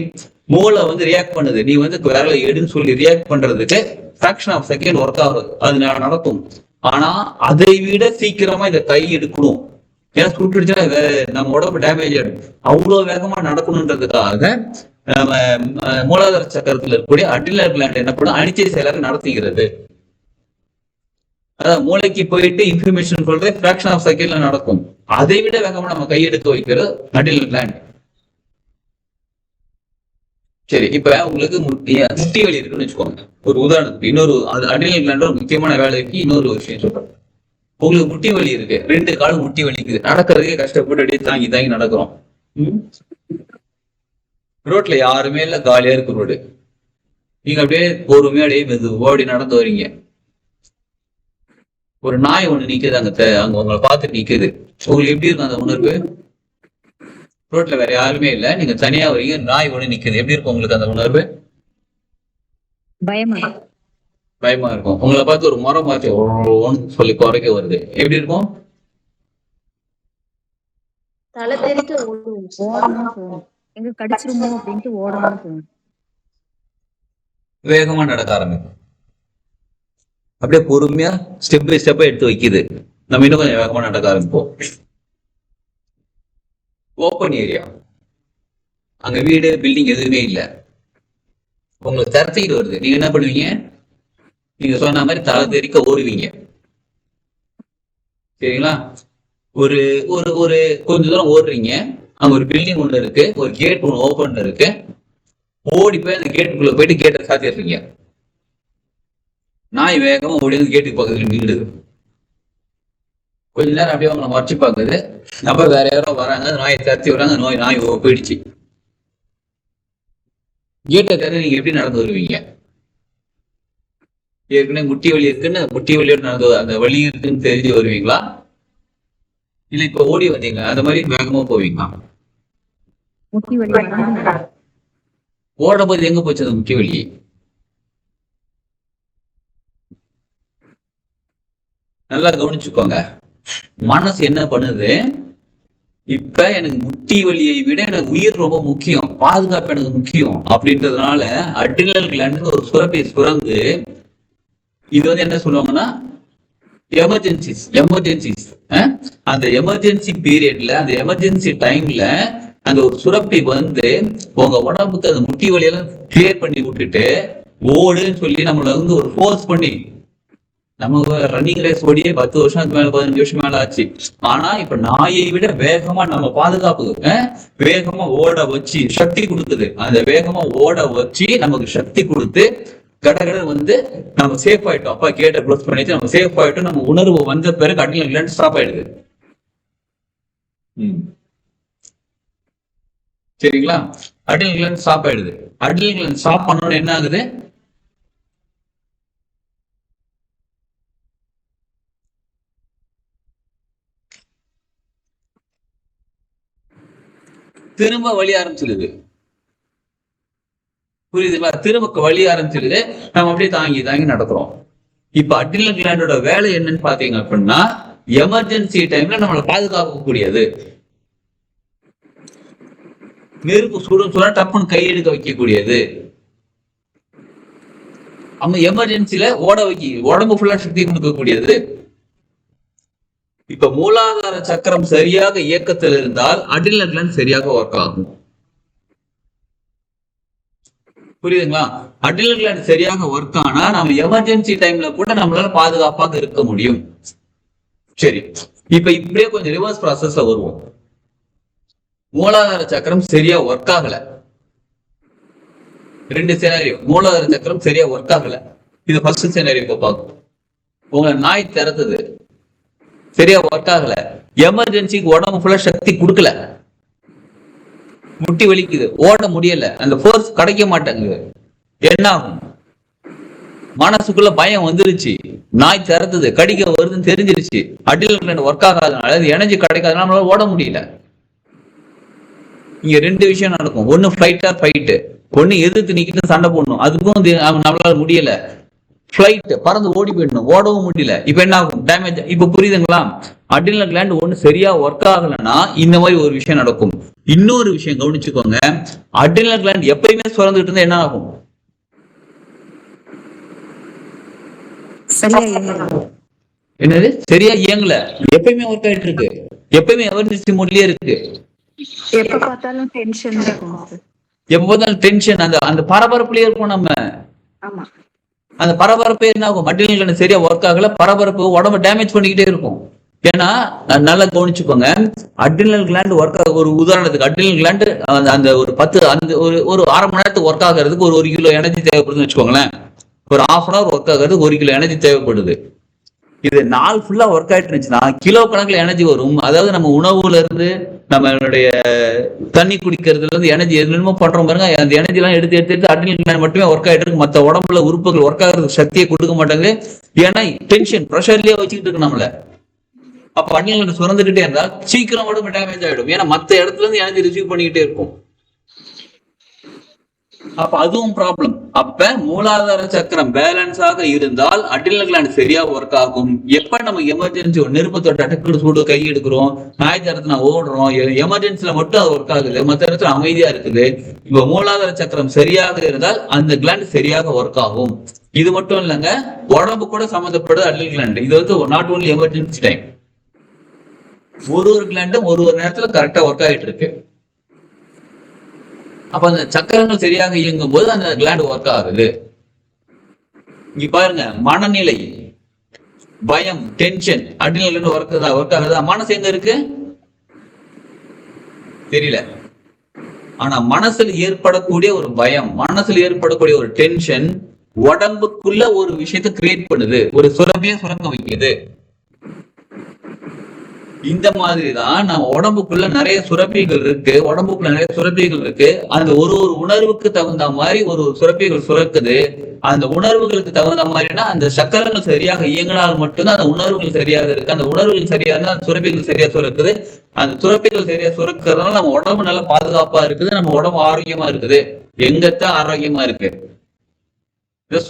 மூளை வந்து ரியாக்ட் பண்ணுது, நீ வந்து விரலை எடுன்னு சொல்லி ரியாக்ட் பண்றதுக்கு ஃபிராக்ஷன் ஆஃப் செகண்ட் ஒர்க் ஆகுது, அது நடக்கும். ஆனா அதை விட சீக்கிரமா இதை கை எடுக்கணும், ஏன்னா சுட்டுடுச்சுன்னா நம்ம உடம்பு டேமேஜ் ஆயிடும். அவ்வளவு வேகமா நடக்கணுன்றதுக்காக நம்ம மூலாதார சக்கரத்துல இருக்கக்கூடிய அட்ரினல் கிளாண்ட் என்ன பண்ணும், அனிச்சை செயலாக நடத்துகிறது. அதான் மூளைக்கு போயிட்டு இன்ஃபர்மேஷன் சொல்றது ஃபிராக்ஷன் ஆஃப் செகண்ட்ல நடக்கும். அதை விட வேகமா நம்ம கையெடுக்க வைக்கிறது அட்ரினல் கிளாண்ட். சரி, இப்ப உங்களுக்கு முட்டி வலி இருக்குன்னு வச்சுக்கோங்க. ஒரு உதாரணத்துக்கு இன்னொரு அட்ரினல் கிளாண்ட் ஒரு முக்கியமான வேலைக்கு இன்னொரு விஷயம் சொல்றேன். உங்களுக்கு முட்டி வலி இருக்கு, 2 காலும் முட்டி வலிக்குது, நடக்கிறதுக்கே கஷ்டப்பட்டு அப்படியே தாங்கி தாங்கி நடக்கிறோம். ரோட்ல யாருமே இல்ல, காலியா இருக்கு ரோடு. நீங்க அப்படியே பொறுமையா அப்படியே மெதுவாடி நடந்து வரீங்க. ஒரு நாய் ஒண்ணு நிக்குது அங்க உங்களை பார்த்துட்டு நிக்குது. உங்களுக்கு எப்படி இருக்கும் அந்த உணர்வு? ரோட்ல வேற யாருமே இல்ல, நீங்க தனியா வரீங்க, நாய் ஒண்ணு நிக்குது, எப்படி இருக்கும் உங்களுக்கு அந்த உணர்வு? பயமா இருக்கும். உங்களை பார்த்து ஒரு மரம் பார்த்து சொல்லி குறைக்க வருது, எப்படி இருக்கும்? தலை தெரிக்க ஓடணும், எங்க கடிச்சிருமோ அப்படின்ட்டு ஓடணும், வேகமா நடக்க ஆரம்பிக்கும். அப்படியே பொறுமையா ஸ்டெப் பை ஸ்டெப்பா எடுத்து வைக்குது, நம்ம இன்னும் கொஞ்சம் வேகமா நடக்க ஆரம்பிப்போம். ஓப்பன் ஏரியா, அங்க வீடு பில்டிங் எதுவுமே இல்ல, உங்களுக்கு தரத்திட்டு வருது, நீங்க என்ன பண்ணுவீங்க? நீங்க சொன்ன மாதிரி தலை தெரிக்க ஓடுவீங்க, சரிங்களா? ஒரு ஒரு ஒரு கொஞ்ச தூரம் ஓடுறீங்க, அங்க ஒரு பில்டிங் ஒண்ணு இருக்கு, ஒரு கேட் ஒண்ணு ஓப்பன் இருக்கு, ஓடி போய் அந்த கேட்டுக்குள்ள போயிட்டு கேட்டை சாத்திடுறீங்க. நாய் வேகமா ஓடி வந்து கேட்டுக்கு பக்கத்துல நின்றுது. கொஞ்ச நேரம் அப்படியே அவங்களை மறைச்சு பாக்குது, அப்ப வேற யாரோ வராங்க, நாயை தரத்தி வராங்க, நாய் போயிடுச்சு. கேட்டை தர நீங்க எப்படி நடந்து வருவீங்க? ஏற்கனவே முட்டி வலி இருக்குன்னு முட்டி வலியோட நடந்து அந்த வலி இருக்குன்னு தெரிஞ்சு வருவீங்களா, இல்ல இப்ப ஓடி வந்தீங்க அந்த மாதிரி வேகமா போவீங்களா? ஓடும்போது எங்க போச்சு அந்த முட்டி வலி? நல்லா கவனிச்சுக்கோங்க. மனசு என்ன பண்ணுது, இப்ப எனக்கு முட்டி வலியை விட எனக்கு உயிர் ரொம்ப முக்கியம், பாதுகாப்பு எனக்கு முக்கியம் அப்படின்றதுனால அட்ரினல் கிளாண்ட் ஒரு சுரப்பி சுரந்து, இது வந்து என்ன சொல்லுவாங்கன்னா எமர்ஜென்சிஸ். அந்த எமர்ஜென்சி பீரியட்ல, அந்த எமர்ஜென்சி டைம்ல அந்த ஒரு சுரப்பி வந்து உங்க உடம்புக்கு அந்த முட்டி வலியெல்லாம் கிளியர் பண்ணி விட்டுட்டு ஓடுன்னு சொல்லி நம்மள வந்து ஒரு ஃபோர்ஸ் பண்ணி, நம்ம ரன்னிங் ரேஸ் ஓடியே 10 வருஷத்துக்கு மேல 15 வருஷம் மேல ஆச்சு. ஆனா இப்ப நாயை விட வேகமா நம்ம பாதுகாப்புக்கு வேகமா ஓட வச்சு சக்தி கொடுக்குது. அந்த வேகமா ஓட வச்சு நமக்கு சக்தி கொடுத்து கடகட வந்து நம்ம சேஃப் ஆயிட்டோம். அப்பா கேட்ட க்ளோஸ் பண்ணிட்டு நம்ம சேஃப் ஆயிட்டோம். நம்ம உணர்வு வந்த பிறகு அட்ரினல் கிளாண்ட் ஸ்டாப் ஆயிடுது. சரிங்களா? அட்ரினல் கிளாண்ட் ஸ்டாப் ஆயிடுது. அட்ரினல் கிளாண்ட் ஸ்டாப் பண்ணோன்னு என்ன ஆகுது? திரும்ப வலி ஆரம்பிச்சிடுது. புரியுதுங்களா? திரும்ப வலி ஆரம்பிச்சிடுது. நம்ம அப்படியே தாங்கி தாங்கி நடக்கிறோம். இப்ப அட்ரினல் கிளாண்டோட வேலை என்னன்னு பாத்தீங்க அப்படின்னா, எமர்ஜென்சி டைம்ல நம்மளை பாதுகாக்கக்கூடியது. நெருப்பு சுட டப்புன்னு கையெடுக்க வைக்கக்கூடியது. நம்ம எமர்ஜென்சில ஓட வைக்க உடம்பு ஃபுல்லா சக்தி கொடுக்கக்கூடியது. இப்ப மூலாதார சக்கரம் சரியாக இயக்கத்தில் இருந்தால் அட்ரினல் கிளாண்ட் சரியாக ஒர்க் ஆகும். புரியுதுங்களா? அட்ரினல் கிளாண்ட் சரியாக ஒர்க் ஆனா நம்ம எமர்ஜென்சி டைம்ல கூட நம்மளால பாதுகாப்பாக இருக்க முடியும். சரி, இப்ப இப்படியே கொஞ்சம் ரிவர்ஸ் ப்ராசஸ்ல வருவோம். மூலாதார சக்கரம் சரியா ஒர்க் ஆகல. 2 சினாரியோ. மூலாதார சக்கரம் சரியா ஒர்க் ஆகல. இது ஃபர்ஸ்ட் சினாரியோ பார்க்கும். உங்களை நாய் திறத்துது, சரியா ஒர்க் ஆகல. எமர்ஜென்சிக்கு உடம்பு ஃபுல்லா சக்தி கொடுக்கல, முட்டி வலிக்குது, ஓட முடியல, அந்த ஃபோர்ஸ் கிடைக்க மாட்டேங்குது. என்ன ஆகும்? மனசுக்குள்ள பயம் வந்துருச்சு, நாய் திறத்துது, கடிக்க வருதுன்னு தெரிஞ்சிருச்சு. அட்ரினல் கிளாண்ட் ஒர்க் ஆகாதனால எனர்ஜி கிடைக்காதனால நம்மளால ஓட முடியல. இங்க 2 விஷயம் நடக்கும். ஒண்ணு ஃபிளைட் ஆர் ஃபைட். ஒண்ணு எதிர்த்து நிக்கிட்டு சண்டை போடணும், அதுக்கும் நம்மளால முடியல. ஃபிளைட் பறந்து ஓடி போயிடணும், ஓடவும் முடியல. இப்ப என்ன ஆகும்? டேமேஜ். இப்ப புரியுதுங்களா? அட்ரினல் கிளாண்ட் ஒண்ணு சரியா ஒர்க் ஆகலைன்னா இந்த மாதிரி ஒரு விஷயம் நடக்கும். இன்னொரு விஷயம் கவனிச்சுக்கோங்க, அட்ரினல் கிளாண்ட் எப்பயுமே சுரந்துட்டு இருந்தா என்ன ஆகும்? சரியா இயங்குது. என்னது சரியா இயங்கல, எப்பயுமே ஒர்க் ஆயிட்டு இருக்கு, எப்பயுமே எமர்ஜென்சி மோட்லயே இருக்கு, எப்ப பார்த்தாலும் டென்ஷன் இருக்கும் சார். எப்ப பார்த்தாலும் டென்ஷன், அந்த பரபரப்புலயே இருக்கும். நம்ம ஆமா, அந்த பரபரப்பே என்ன ஆகும்? அட்ரினல் கிளாண்ட் சரியா ஒர்க் ஆகல, பரபரப்பு உடம்பு டேமேஜ் பண்ணிக்கிட்டே இருக்கும். ஏன்னா நல்லா கவனிச்சுக்கோங்க, அட்ரினல் கிளாண்ட் ஒர்க் ஆக, ஒரு உதாரணத்துக்கு அட்ரினல் கிளாண்ட் அந்த ஒரு 10 அந்த ஒரு அரை மணி நேரத்துக்கு ஒர்க் ஆகிறதுக்கு ஒரு கிலோ எனர்ஜி தேவைப்படுதுன்னு வச்சுக்கோங்களேன். ஒரு ½ hour ஒர்க் ஆகிறதுக்கு 1 கிலோ எனர்ஜி தேவைப்படுது. இது நாள் ஃபுல்லா ஒர்க் ஆயிட்டு இருந்துச்சுன்னா கிலோ கணக்குல எனர்ஜி வரும். அதாவது நம்ம உணவுல இருந்து நம்மளுடைய தண்ணி குடிக்கிறதுல இருந்து எனர்ஜி என்னமோ பண்றோம் பாருங்க, அந்த எனர்ஜி எல்லாம் எடுத்து அட்ரினல் கிளாண்ட் மட்டுமே ஒர்க் ஆயிட்டு இருக்கு. மத்த உடம்புல உறுப்புகள் ஒர்க் ஆகிறதுக்கு சக்தியை கொடுக்க மாட்டாங்க. ஏன்னா டென்ஷன் ப்ரெஷர்லயே வச்சுக்கிட்டு இருக்கு நம்மள. அப்ப அட்ரினல் கிளாண்ட் சுரந்துகிட்டே இருந்தா சீக்கிரம் உடம்பு டேமேஜ் ஆயிடும். ஏன்னா மத்த இடத்துல இருந்து எனர்ஜி ரிசீவ் பண்ணிக்கிட்டே இருக்கும். அப்ப அதுவும் ப்ராப்ளம். அப்ப மூலாதார சக்கரம் பேலன்ஸாக இருந்தால் அட்ரினல் கிளாண்ட் சரியா ஒர்க் ஆகும். எப்ப நம்ம எமர்ஜென்சி ஒரு நெருப்பு தொட்ட டக்குனு சூடு கை எடுக்கிறோம், நாய்த்தரத்துல ஓடுறோம், எமர்ஜென்சில மட்டும் அது ஒர்க் ஆகுது, மற்ற இடத்துல அமைதியா இருக்குது. இப்ப மூலாதார சக்கரம் சரியாக இருந்தால் அந்த கிளாண்ட் சரியாக ஒர்க் ஆகும். இது மட்டும் இல்லைங்க, உடம்பு கூட சம்மந்தப்படுது அட்ரினல் கிளாண்ட். இது வந்து நாட் ஓன்லி எமர்ஜென்சி டைம், ஒரு கிளாண்டும் ஒரு நேரத்துல கரெக்டா ஒர்க் ஆகிட்டு இருக்கு. அப்ப அந்த சக்கரங்கள் சரியாக இயங்கும் போது அந்த கிளாண்ட் ஒர்க் ஆகுது. இங்க பாருங்க, மனநிலை, பயம், டென்ஷன், அட்ரினல் ஒர்க் ஆகுதா? மனசு எங்க இருக்கு தெரியல. ஆனா மனசுல ஏற்படக்கூடிய ஒரு பயம், மனசுல ஏற்படக்கூடிய ஒரு டென்ஷன் உடம்புக்குள்ள ஒரு விஷயத்தை கிரியேட் பண்ணுது, ஒரு சுரப்பியை சுரக்க வைக்குது. இந்த மாதிரிதான் நம்ம உடம்புக்குள்ள நிறைய சுரப்பிகள் இருக்கு. அந்த ஒரு உணர்வுக்கு தகுந்த மாதிரி ஒரு சுரப்பிகள் சுரக்குது. அந்த உணர்வுகளுக்கு தகுந்த மாதிரினா அந்த சக்கரங்கள் சரியாக இயங்கினால் மட்டும்தான் அந்த உணர்வுகள் சரியாக இருக்கு. அந்த உணர்வுகள் சரியா இருந்தா அந்த சுரப்பிகள் சரியா சுரக்குது. அந்த சுரப்பிகள் சரியா சுரக்கிறதுனால நம்ம உடம்பு நல்லா பாதுகாப்பா இருக்குது, நம்ம உடம்பு ஆரோக்கியமா இருக்குது. எங்கத்தான் ஆரோக்கியமா இருக்கு?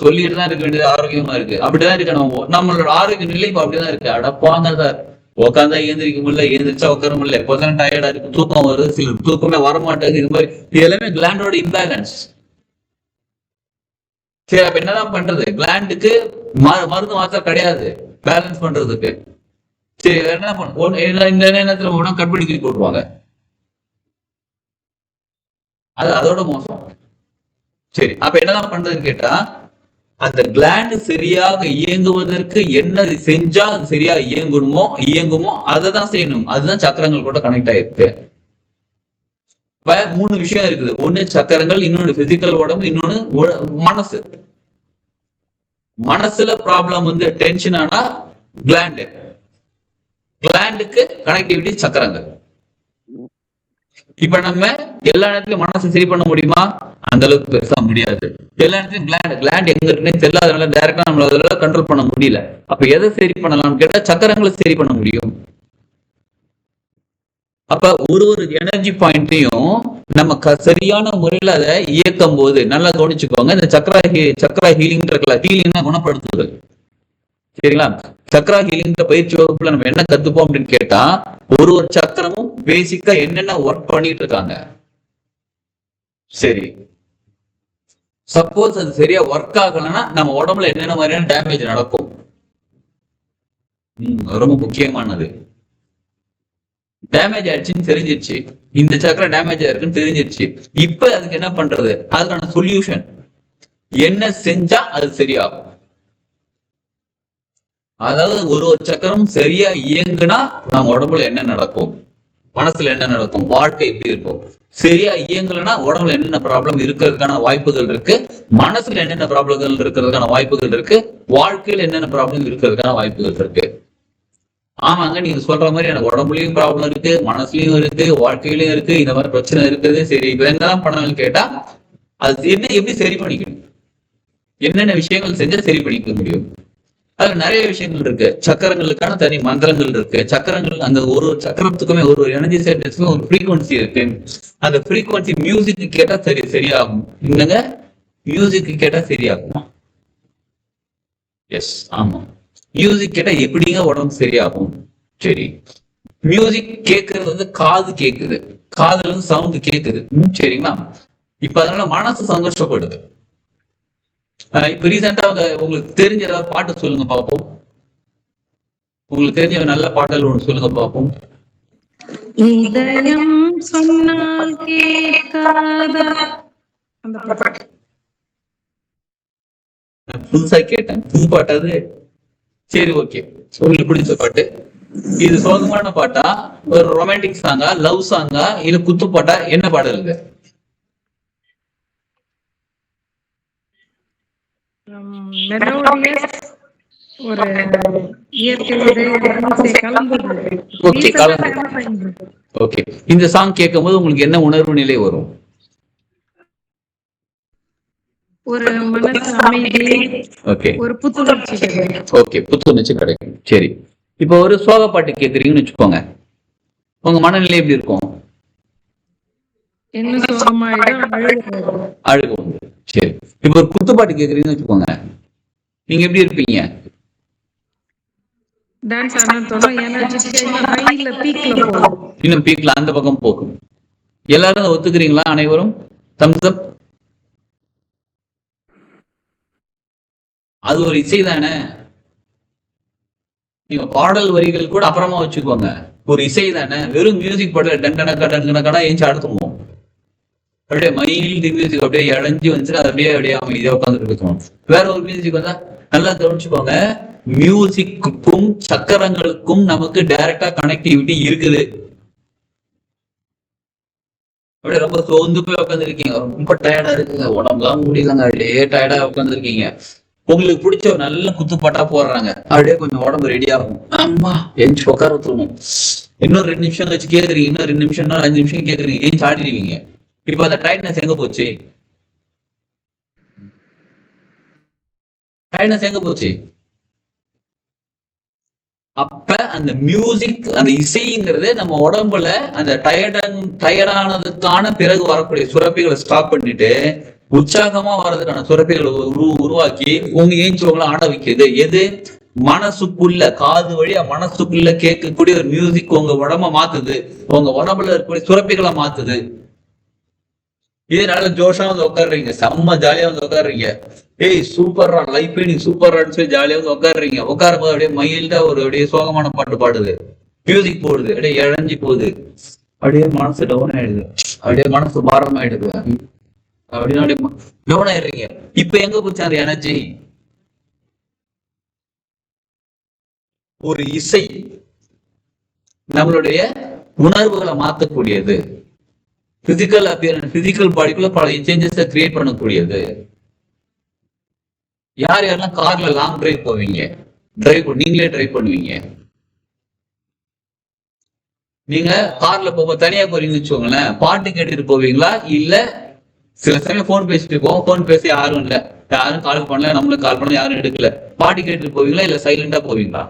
சொல்லிட்டு தான் இருக்க வேண்டியது ஆரோக்கியமா இருக்கு. அப்படிதான் இருக்கு. நம்மளோட ஆரோக்கிய நிலை இப்ப அப்படிதான் இருக்கு. அடப்பாங்க சார், உட்காந்தா எழுந்திரிக்க முடியல, எழுந்திரிச்சா உட்கார முடியல, எப்போதான் டயர்டா இருக்கு, தூக்கம் வருது, சில தூக்கமே வர மாட்டேங்குது. இது மாதிரி இது எல்லாமே கிளாண்டோட இம்பேலன்ஸ். சரி, அப்ப என்னதான் பண்றது? கிளாண்டுக்கு மருந்து மாத்திரை கிடையாது பேலன்ஸ் பண்றதுக்கு. சரி, என்ன பண்ண இந்த நேரத்துல உடனே கட்படி தூக்கி போட்டுருவாங்க. அதோட மோசம். சரி, அப்ப என்னதான் பண்றதுன்னு கேட்டா, அந்த கிளாண்ட் சரியாக இயங்குவதற்கு என்ன செஞ்சா அது சரியா இயங்குமோ அதை தான் செய்யணும். அதுதான் சக்கரங்கள் கூட கனெக்ட் ஆயிருக்கு. இப்ப 3 விஷயம் இருக்குது. ஒண்ணு சக்கரங்கள், இன்னொன்னு பிசிக்கல் உடம்பு, இன்னொன்னு மனசு. மனசுல ப்ராப்ளம் வந்து டென்ஷன் ஆனா கிளாண்டுக்கு கனெக்டிவிட்டி சக்கரங்கள். இப்ப நம்ம எல்லா இடத்துலயும் மனசை சரி பண்ண முடியுமா? அந்த அளவுக்கு பெருசா முடியாது. எல்லா இடத்துலயும் கிளாண்ட் எங்க இருக்குன்னு தெரியல, டைரக்டா நம்மளால கண்ட்ரோல் பண்ண முடியல. அப்ப எதை சரி பண்ணலாம்னு கேட்டா சக்கரங்களை சரி பண்ண முடியும். அப்ப ஒரு எனர்ஜி பாயிண்டையும் நம்ம சரியான முறையில அதை இயக்கும் போது நல்லா கவனிச்சுக்கோங்க. இந்த சக்கரா ஹீலிங் இருக்குல்ல, ஹீலிங்னா குணப்படுத்துதல். சரிங்களா? சக்கரா ஹீலிங் பயிற்சி வகுப்புல நம்ம என்ன கத்துப்போம் அப்படின்னு கேட்டா, ஒரு சக்கரமும் பேசிக்கா என்னென்ன ஒர்க் பண்ணிட்டு இருக்காங்க. சரி, சப்போஸ் அது சரியா ஒர்க் ஆகலன்னா நம்ம உடம்புல என்னென்ன மாதிரியான டேமேஜ் நடக்கும். ரொம்ப முக்கியமானது. டேமேஜ் ஆயிடுச்சுன்னு தெரிஞ்சிருச்சு, இந்த சக்கரம் டேமேஜ் ஆயிருக்குன்னு தெரிஞ்சிருச்சு. இப்ப அதுக்கு என்ன பண்றது? அதுக்கான சொல்யூஷன் என்ன செஞ்சா அது சரியாகும். அதாவது ஒரு சக்கரம் சரியா இயங்குனா நம்ம உடம்புல என்ன நடக்கும், மனசுல என்ன நடக்கும், வாழ்க்கை எப்படி இருக்கும். சரியா இயங்கலன்னா உடம்புல என்னென்ன ப்ராப்ளம் இருக்கிறதுக்கான வாய்ப்புகள் இருக்கு, மனசுல என்னென்ன ப்ராப்ளங்கள் இருக்கிறதுக்கான வாய்ப்புகள் இருக்கு, வாழ்க்கையில என்னென்ன ப்ராப்ளம் இருக்கிறதுக்கான வாய்ப்புகள் இருக்கு. ஆமாங்க, நீங்க சொல்ற மாதிரி எனக்கு உடம்புலயும் ப்ராப்ளம் இருக்கு, மனசுலயும் இருக்கு, வாழ்க்கையிலயும் இருக்கு, இந்த மாதிரி பிரச்சனை இருக்குது. சரி, இப்ப என்னதான் பண்ணணும்னு கேட்டா, அது எப்படி சரி பண்ணிக்கணும், என்னென்ன விஷயங்கள் செஞ்சா சரி பண்ணிக்க முடியும். அதுல நிறைய விஷயங்கள் இருக்கு. சக்கரங்களுக்கான தனி மந்திரங்கள் இருக்கு. சக்கரங்கள் அந்த ஒரு சக்கரத்துக்குமே ஒரு எனர்ஜி சென்டர்ஸ்க்கும் ஒரு ஃப்ரீக்வன்சி இருக்கு. அந்த ஃப்ரீக்வன்சி மியூசிக் கேட்டா சரியாகும். இல்லைங்க, மியூசிக் கேட்டா சரியாகுமா? எஸ், ஆமா. மியூசிக் கேட்டா எப்படிங்க உடம்பு சரியாகும்? சரி, மியூசிக் கேட்கறது வந்து காது கேக்குது, காதுல இருந்து சவுண்ட் கேக்குது. சரிங்களா? இப்ப அதனால மனசு சந்தோஷப்படுது. இப்ப ரீசெண்டா உங்களுக்கு தெரிஞ்ச ஏதாவது பாட்டு சொல்லுங்க பாப்போம். உங்களுக்கு தெரிஞ்ச நல்ல பாடல் ஒன்று சொல்லுங்க பாப்போம். இதயம் சொன்னால் கேட்காதா அந்த பாட்டு. புதுசா கேட்டேன், புது பாட்டாது. சரி, ஓகே. உங்களுக்கு பிடிச்ச பாட்டு இது சோகமான பாட்டா, ஒரு ரொமான்டிக் சாங்கா, லவ் சாங்கா, இல்ல குத்து பாட்டா, என்ன பாடல் இது? மெலோடியஸ், ஒரு இயற்கையோட கலந்தது. Okay, okay. இந்த சாங் கேட்கும்போது உங்களுக்கு என்ன உணர்வு நிலை வரும்? ஒரு மனசு அமைதி, ஓகே, ஒரு புத்துணர்ச்சி கிடைக்கும். ஓகே, புத்துணர்ச்சி கிடைக்கும். சரி, இப்போ ஒரு சோக பாட்டு கேக்குறீங்கன்னு வச்சுக்கோங்க, உங்க மனநிலை எப்படி இருக்கும்? என்ன சோகமாயிடும், அழுகு வந்து. சரி, இப்போ ஒரு குத்து பாட்டு கேக்குறீங்கன்னு வச்சுக்கோங்க, நீங்க எப்படி இருப்பீங்க? டான்ஸ் ஆனா தோணும், எனர்ஜெட்டிக்கா ஹைல பீக்ல போகும். இன்னும் பீக்ல அந்த பக்கம் போகும். எல்லாரும் ஒத்துக்கிறீங்களா? அனைவரும் தம்ஸ் அப். அது ஒரு இசை தானே. நீங்க பாடல் வரிகள் கூட அப்புறமா வச்சுக்கோங்க, ஒரு இசை தானே. வெறும் மியூசிக் பாடல டண்டனக்கடா ஏஞ்சி அடுத்துவோம். அப்படியே மைல்டு மியூசிக் அப்படியே இழஞ்சி வந்துச்சு, அது அப்படியே அப்படியே அமைதியா உட்காந்துட்டு இருக்கணும். வேற ஒரு மியூசிக் வந்தா நல்லா கவனிச்சுக்கோங்க, மியூசிக்குக்கும் சக்கரங்களுக்கும் நமக்கு டைரக்டா கனெக்டிவிட்டி இருக்குது. அப்படியே ரொம்ப சோர்ந்து போய் உட்காந்துருக்கீங்க, ரொம்ப டயர்டா இருக்குங்க, உடம்புலாம் முடியலங்க, அப்படியே டயர்டா உட்காந்துருக்கீங்க. உங்களுக்கு பிடிச்ச ஒரு நல்ல குத்துப்பாட்டா போடுறாங்க, அப்படியே கொஞ்சம் உடம்பு ரெடி ஆகும். ஆமா, எஞ்சி உட்கார தோணும். இன்னும் 2 நிமிஷம் கழிச்சு கேக்குறீங்க, இன்னும் 2 நிமிஷம் 5 நிமிஷம் கேக்குறீங்க, ஏஞ்சி ஆடிடுவீங்க. இப்ப அந்த டயர்ட்னஸ் எங்க போச்சு? டயர்ட்னஸ் எங்க போச்சு? அப்ப அந்த மியூசிக், அந்த இசைங்கிறது நம்ம உடம்புல அந்த டயர்டானதுக்கான பிறகு வரக்கூடிய சுரப்பிகளை ஸ்டாப் பண்ணிட்டு உற்சாகமா வர்றதுக்கான சுரப்பிகளை உருவாக்கி உங்க ஏஞ்சி உங்களை ஆட வைக்கிறது. எது? மனசுக்குள்ள, காது வழியா மனசுக்குள்ள கேட்கக்கூடிய ஒரு மியூசிக் உங்க உடம்ப மாத்துது, உங்க உடம்புல இருக்கக்கூடிய சுரப்பிகளை மாத்துது. இதனால ஜோஷா வந்து உட்காடுறீங்க, செம்ம ஜாலியா வந்து உட்காடுறீங்க. ஏய் சூப்பர்ரா, லைஃப் நீ சூப்பர்ரான்னு சொல்லி ஜாலியா வந்து உட்காடுறீங்க. உட்காரும் போது அப்படியே மைல்டா ஒரு அப்படியே சோகமான பாட்டு பாடுது, மியூசிக் போடுது, அப்படியே இழஞ்சி போகுது, அப்படியே மனசு டவுன் ஆயிடுது, அப்படியே மனசு பாரம் ஆயிடுது, அப்படின்னு அப்படியே டவுன் ஆயிடுறீங்க. இப்ப எங்க போச்சு அந்த எனர்ஜி? ஒரு இசை நம்மளுடைய உணர்வுகளை மாற்றக்கூடியது, பிசிக்கல் அப்பியரன்ஸ், பிசிக்கல் பாடிக்குள்ள பல சேஞ்சஸ் கிரியேட் பண்ணக்கூடியது. யார் யாரெல்லாம் கார்ல லாங் டிரைவ் போவீங்க, நீங்களே டிரைவ் பண்ணுவீங்க. நீங்க கார்ல தனியா போறீங்கன்னு வச்சுக்கோங்களேன், பாட்டு கேட்டுட்டு போவீங்களா, இல்ல சில சமயம் போன் பேசிட்டு போவோம், போன் பேசி யாரும் இல்ல, யாரும் கால் பண்ணல, நம்மளுக்கு கால் பண்ண யாரும் எடுக்கல, பாட்டு கேட்டுட்டு போவீங்களா இல்ல சைலண்டா போவீங்களா?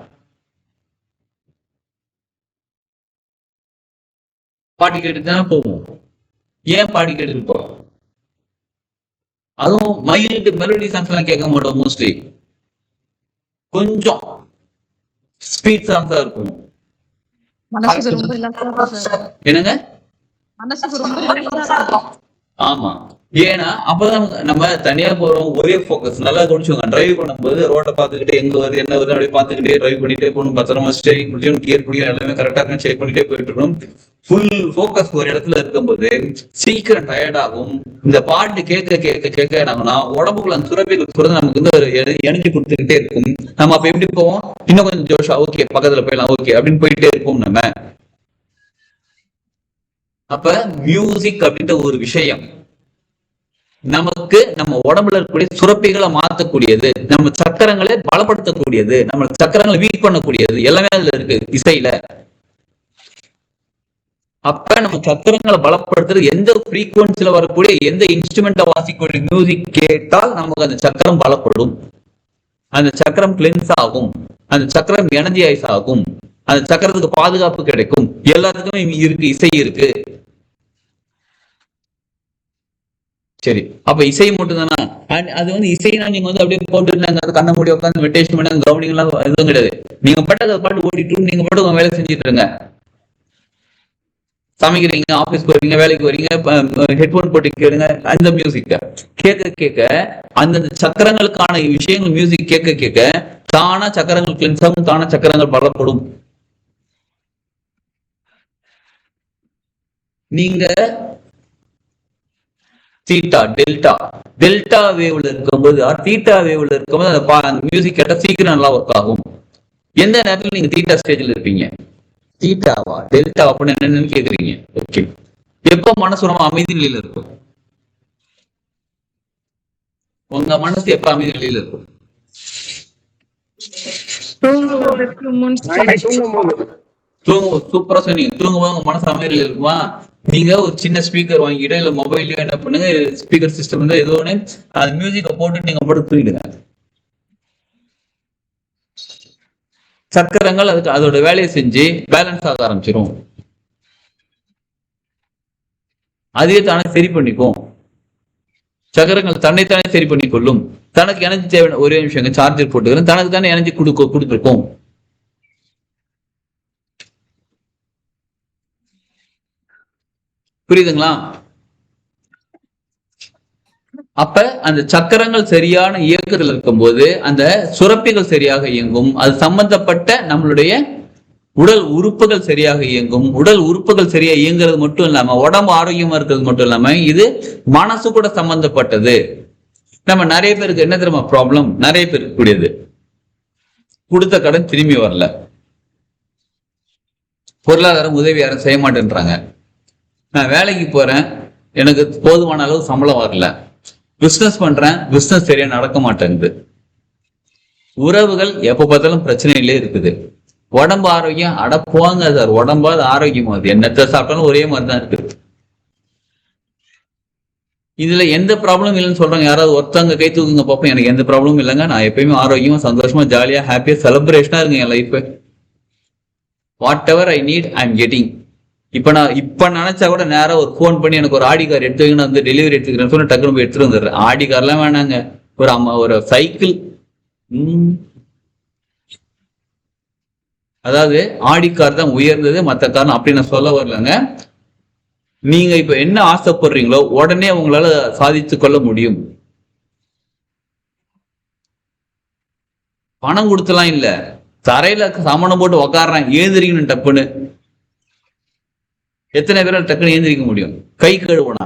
பாட்டு கேட்டுட்டு தானே போவோம். ஏன் பாட்டு கேட்டுட்டு போறோம்? அதுவும் மைல்டு மெலோடி சாங்ஸ் எல்லாம் கேட்க மாட்டோம், மோஸ்ட்லி கொஞ்சம் ஸ்பீட் சாங்ஸா இருக்கும். என்னங்க? ஆமா, ஏன்னா அப்பதான் நம்ம தனியா போறோம், ஒரே போக்கஸ். நல்லா கவனிச்சுக்கோங்க, டிரைவ் பண்ணும்போது ரோட பாத்துக்கிட்டே எங்க வருது என்ன வருது அப்படியே பாத்துக்கிட்டே டிரைவ் பண்ணிட்டே போகணும். பத்திரமா ஸ்டேரிங் பிடிச்சணும், கியர் பிடிக்கணும், எல்லாமே கரெக்டா செக் பண்ணிட்டே போயிட்டு இருக்கணும். ஃபுல் போக்கஸ் ஒரு இடத்துல இருக்கும்போது சீக்கிரம் டயர்ட் ஆகும். இந்த பாட்டு கேட்க கேட்க கேட்க என்னன்னா உடம்புக்குள்ள அந்த சுரப்பிகள் நமக்கு வந்து ஒரு எனர்ஜி கொடுத்துக்கிட்டே இருக்கும். நம்ம அப்ப எப்படி போவோம்? இன்னும் கொஞ்சம் ஜோஷா, ஓகே பக்கத்துல போயிடலாம், ஓகே அப்படின்னு போயிட்டே இருப்போம் நம்ம. அப்ப மியூசிக் அப்படின்ற ஒரு விஷயம் நமக்கு நம்ம உடம்புல இருக்கக்கூடிய சுரப்பிகளை மாற்றக்கூடியது, நம்ம சக்கரங்களை பலப்படுத்தக்கூடியது, நம்ம சக்கரங்களை வீக் பண்ணக்கூடியது, எல்லாமே அதுல இருக்கு இசையில. அப்ப நம்ம சக்கரங்களை பலப்படுத்துறது எந்த ஃப்ரீக்வன்சில வரக்கூடிய எந்த இன்ஸ்ட்ருமெண்ட்டை வாசிக்கக்கூடிய மியூசிக் கேட்டால் நமக்கு அந்த சக்கரம் பலப்படும், அந்த சக்கரம் கிளென்ஸ் ஆகும், அந்த சக்கரம் எனர்ஜைஸ் ஆகும், அந்த சக்கரத்துக்கு பாதுகாப்பு கிடைக்கும். எல்லாத்துக்குமே இருக்கு, இசை இருக்கு. சரி, அப்ப இசை மட்டும் தானா? அது வந்து இசைனா நீங்க வந்து அப்படியே போட்டுருந்தாங்க, அது கண்ண மூடி உட்காந்து மெடிடேஷன் பண்ண கவனிங் எல்லாம் எதுவும் கிடையாது. நீங்க பாட்டு பாட்டு ஓடிட்டு நீங்க பாட்டு உங்க வேலை செஞ்சுட்டு இருங்க. சமைக்கிறீங்க, ஆபீஸ் போறீங்க, வேலைக்கு வரீங்க, ஹெட்போன் போட்டு கேளுங்க அந்த மியூசிக்க. கேட்க கேட்க அந்தந்த சக்கரங்களுக்கான விஷயங்கள் மியூசிக் கேட்க கேட்க தானா சக்கரங்கள் கிளென்ஸ் ஆகும், தானா சக்கரங்கள் பலப்படும். நீங்க தீட்டா டெல்டா வேவ்ல இருக்கும்போது தீட்டா வேவ்ல இருக்கும்போது அந்த மியூசிக் கேட்டா சீக்கிரம் நல்லா ஒர்க் ஆகும். எந்த நேரத்துல நீங்க தீட்டா ஸ்டேஜ்ல இருப்பீங்க? தீட்டாவா டெல்டா அப்படின்னு என்னன்னு கேக்குறீங்க. ஓகே, எப்ப மனசு ரொம்ப அமைதி நிலையில இருக்கும்? உங்க மனசு எப்ப அமைதி நிலையில இருக்கும்? சூப்பரா சொன்னீங்க. தூங்கும்போது உங்க மனசு அமைதியில இருக்குமா? நீங்க ஒரு சின்ன ஸ்பீக்கர் வாங்கிட்டு இல்ல மொபைல்லயோ என்ன பண்ணுங்க, ஸ்பீக்கர் சிஸ்டம் வந்து ஏதோ ஒண்ணு அது மியூசிக்கை போட்டு நீங்க போட்டு தூங்கிடுங்க. சக்கரங்கள் அதுக்கு அதோட வேலையை செஞ்சு பேலன்ஸ் ஆக ஆரம்பிச்சிடும். அதே தானே சரி பண்ணிக்கும். சக்கரங்கள் தன்னைத்தானே சரி பண்ணி கொள்ளும். தனக்கு எனர்ஜி தேவை. ஒரே நிமிஷம் சார்ஜர் போட்டுக்கிறேன். தனக்கு தானே எனர்ஜி கொடுத்துருக்கும். புரியுதுங்களா? அப்ப அந்த சக்கரங்கள் சரியான இயக்கத்தில் இருக்கும்போது அந்த சுரப்பிகள் சரியாக இயங்கும். அது சம்பந்தப்பட்ட நம்மளுடைய உடல் உறுப்புகள் சரியாக இயங்கும். உடல் உறுப்புகள் சரியா இயங்குறது மட்டும் இல்லாம உடம்பு ஆரோக்கியமா இருக்கிறது மட்டும் இல்லாம இது மனசு கூட சம்பந்தப்பட்டது. நம்ம நிறைய பேருக்கு என்ன தெரியுமா ப்ராப்ளம்? நிறைய பேருக்கு கூடியது கொடுத்த கடன் திரும்பி வரல, பொருளாதாரம் உதவி யாரும் செய்ய மாட்டேன்றாங்க. நான் வேலைக்கு போறேன், எனக்கு போதுமான அளவு சம்பளம் வரல. பிசினஸ் பண்றேன், பிசினஸ் சரியா நடக்க மாட்டேங்குது. உறவுகள் எப்ப பார்த்தாலும் பிரச்சனையிலே இருக்குது. உடம்பு ஆரோக்கியம் அடப்புவாங்க சார், உடம்பாது ஆரோக்கியமா அது என்னத்தை சாப்பிட்டாலும் ஒரே மாதிரிதான் இருக்கு. இதுல எந்த ப்ராப்ளம் இல்லைன்னு சொல்றாங்க. யாராவது ஒருத்தவங்க கை தூக்குங்க பார்ப்போம். எனக்கு எந்த ப்ராப்ளமும் இல்லைங்க, நான் எப்பயுமே ஆரோக்கியமா சந்தோஷமா ஜாலியா ஹாப்பியா செலிப்ரேஷனா இருக்கு என் life. Whatever I need I am getting. இப்ப நினைச்சா கூட நேரம் ஒரு போன் பண்ணி எனக்கு ஒரு ஆடி கார் எடுத்து வைக்கணும், அந்த டெலிவரி எடுத்துக்கிறேன்னு சொல்லி டக்குனு போய் எடுத்துட்டு வந்துடுறேன். ஆடி கார்லாம் வேணாங்க, ஒரு சைக்கிள். அதாவது ஆடி கார் தான் உயர்ந்தது, மற்ற காரணம் அப்படி நான் சொல்ல வரலங்க. நீங்க இப்ப என்ன ஆசைப்படுறீங்களோ உடனே உங்களால சாதித்து கொள்ள முடியும். பணம் கொடுத்தலாம் இல்ல, தரையில சமணம் போட்டு உக்காடுறான், ஏந்திரிக்கணும் டப்புன்னு. எத்தனை பேரால் டக்குன்னு ஏந்திரிக்க முடியும்? கை கழுவனா,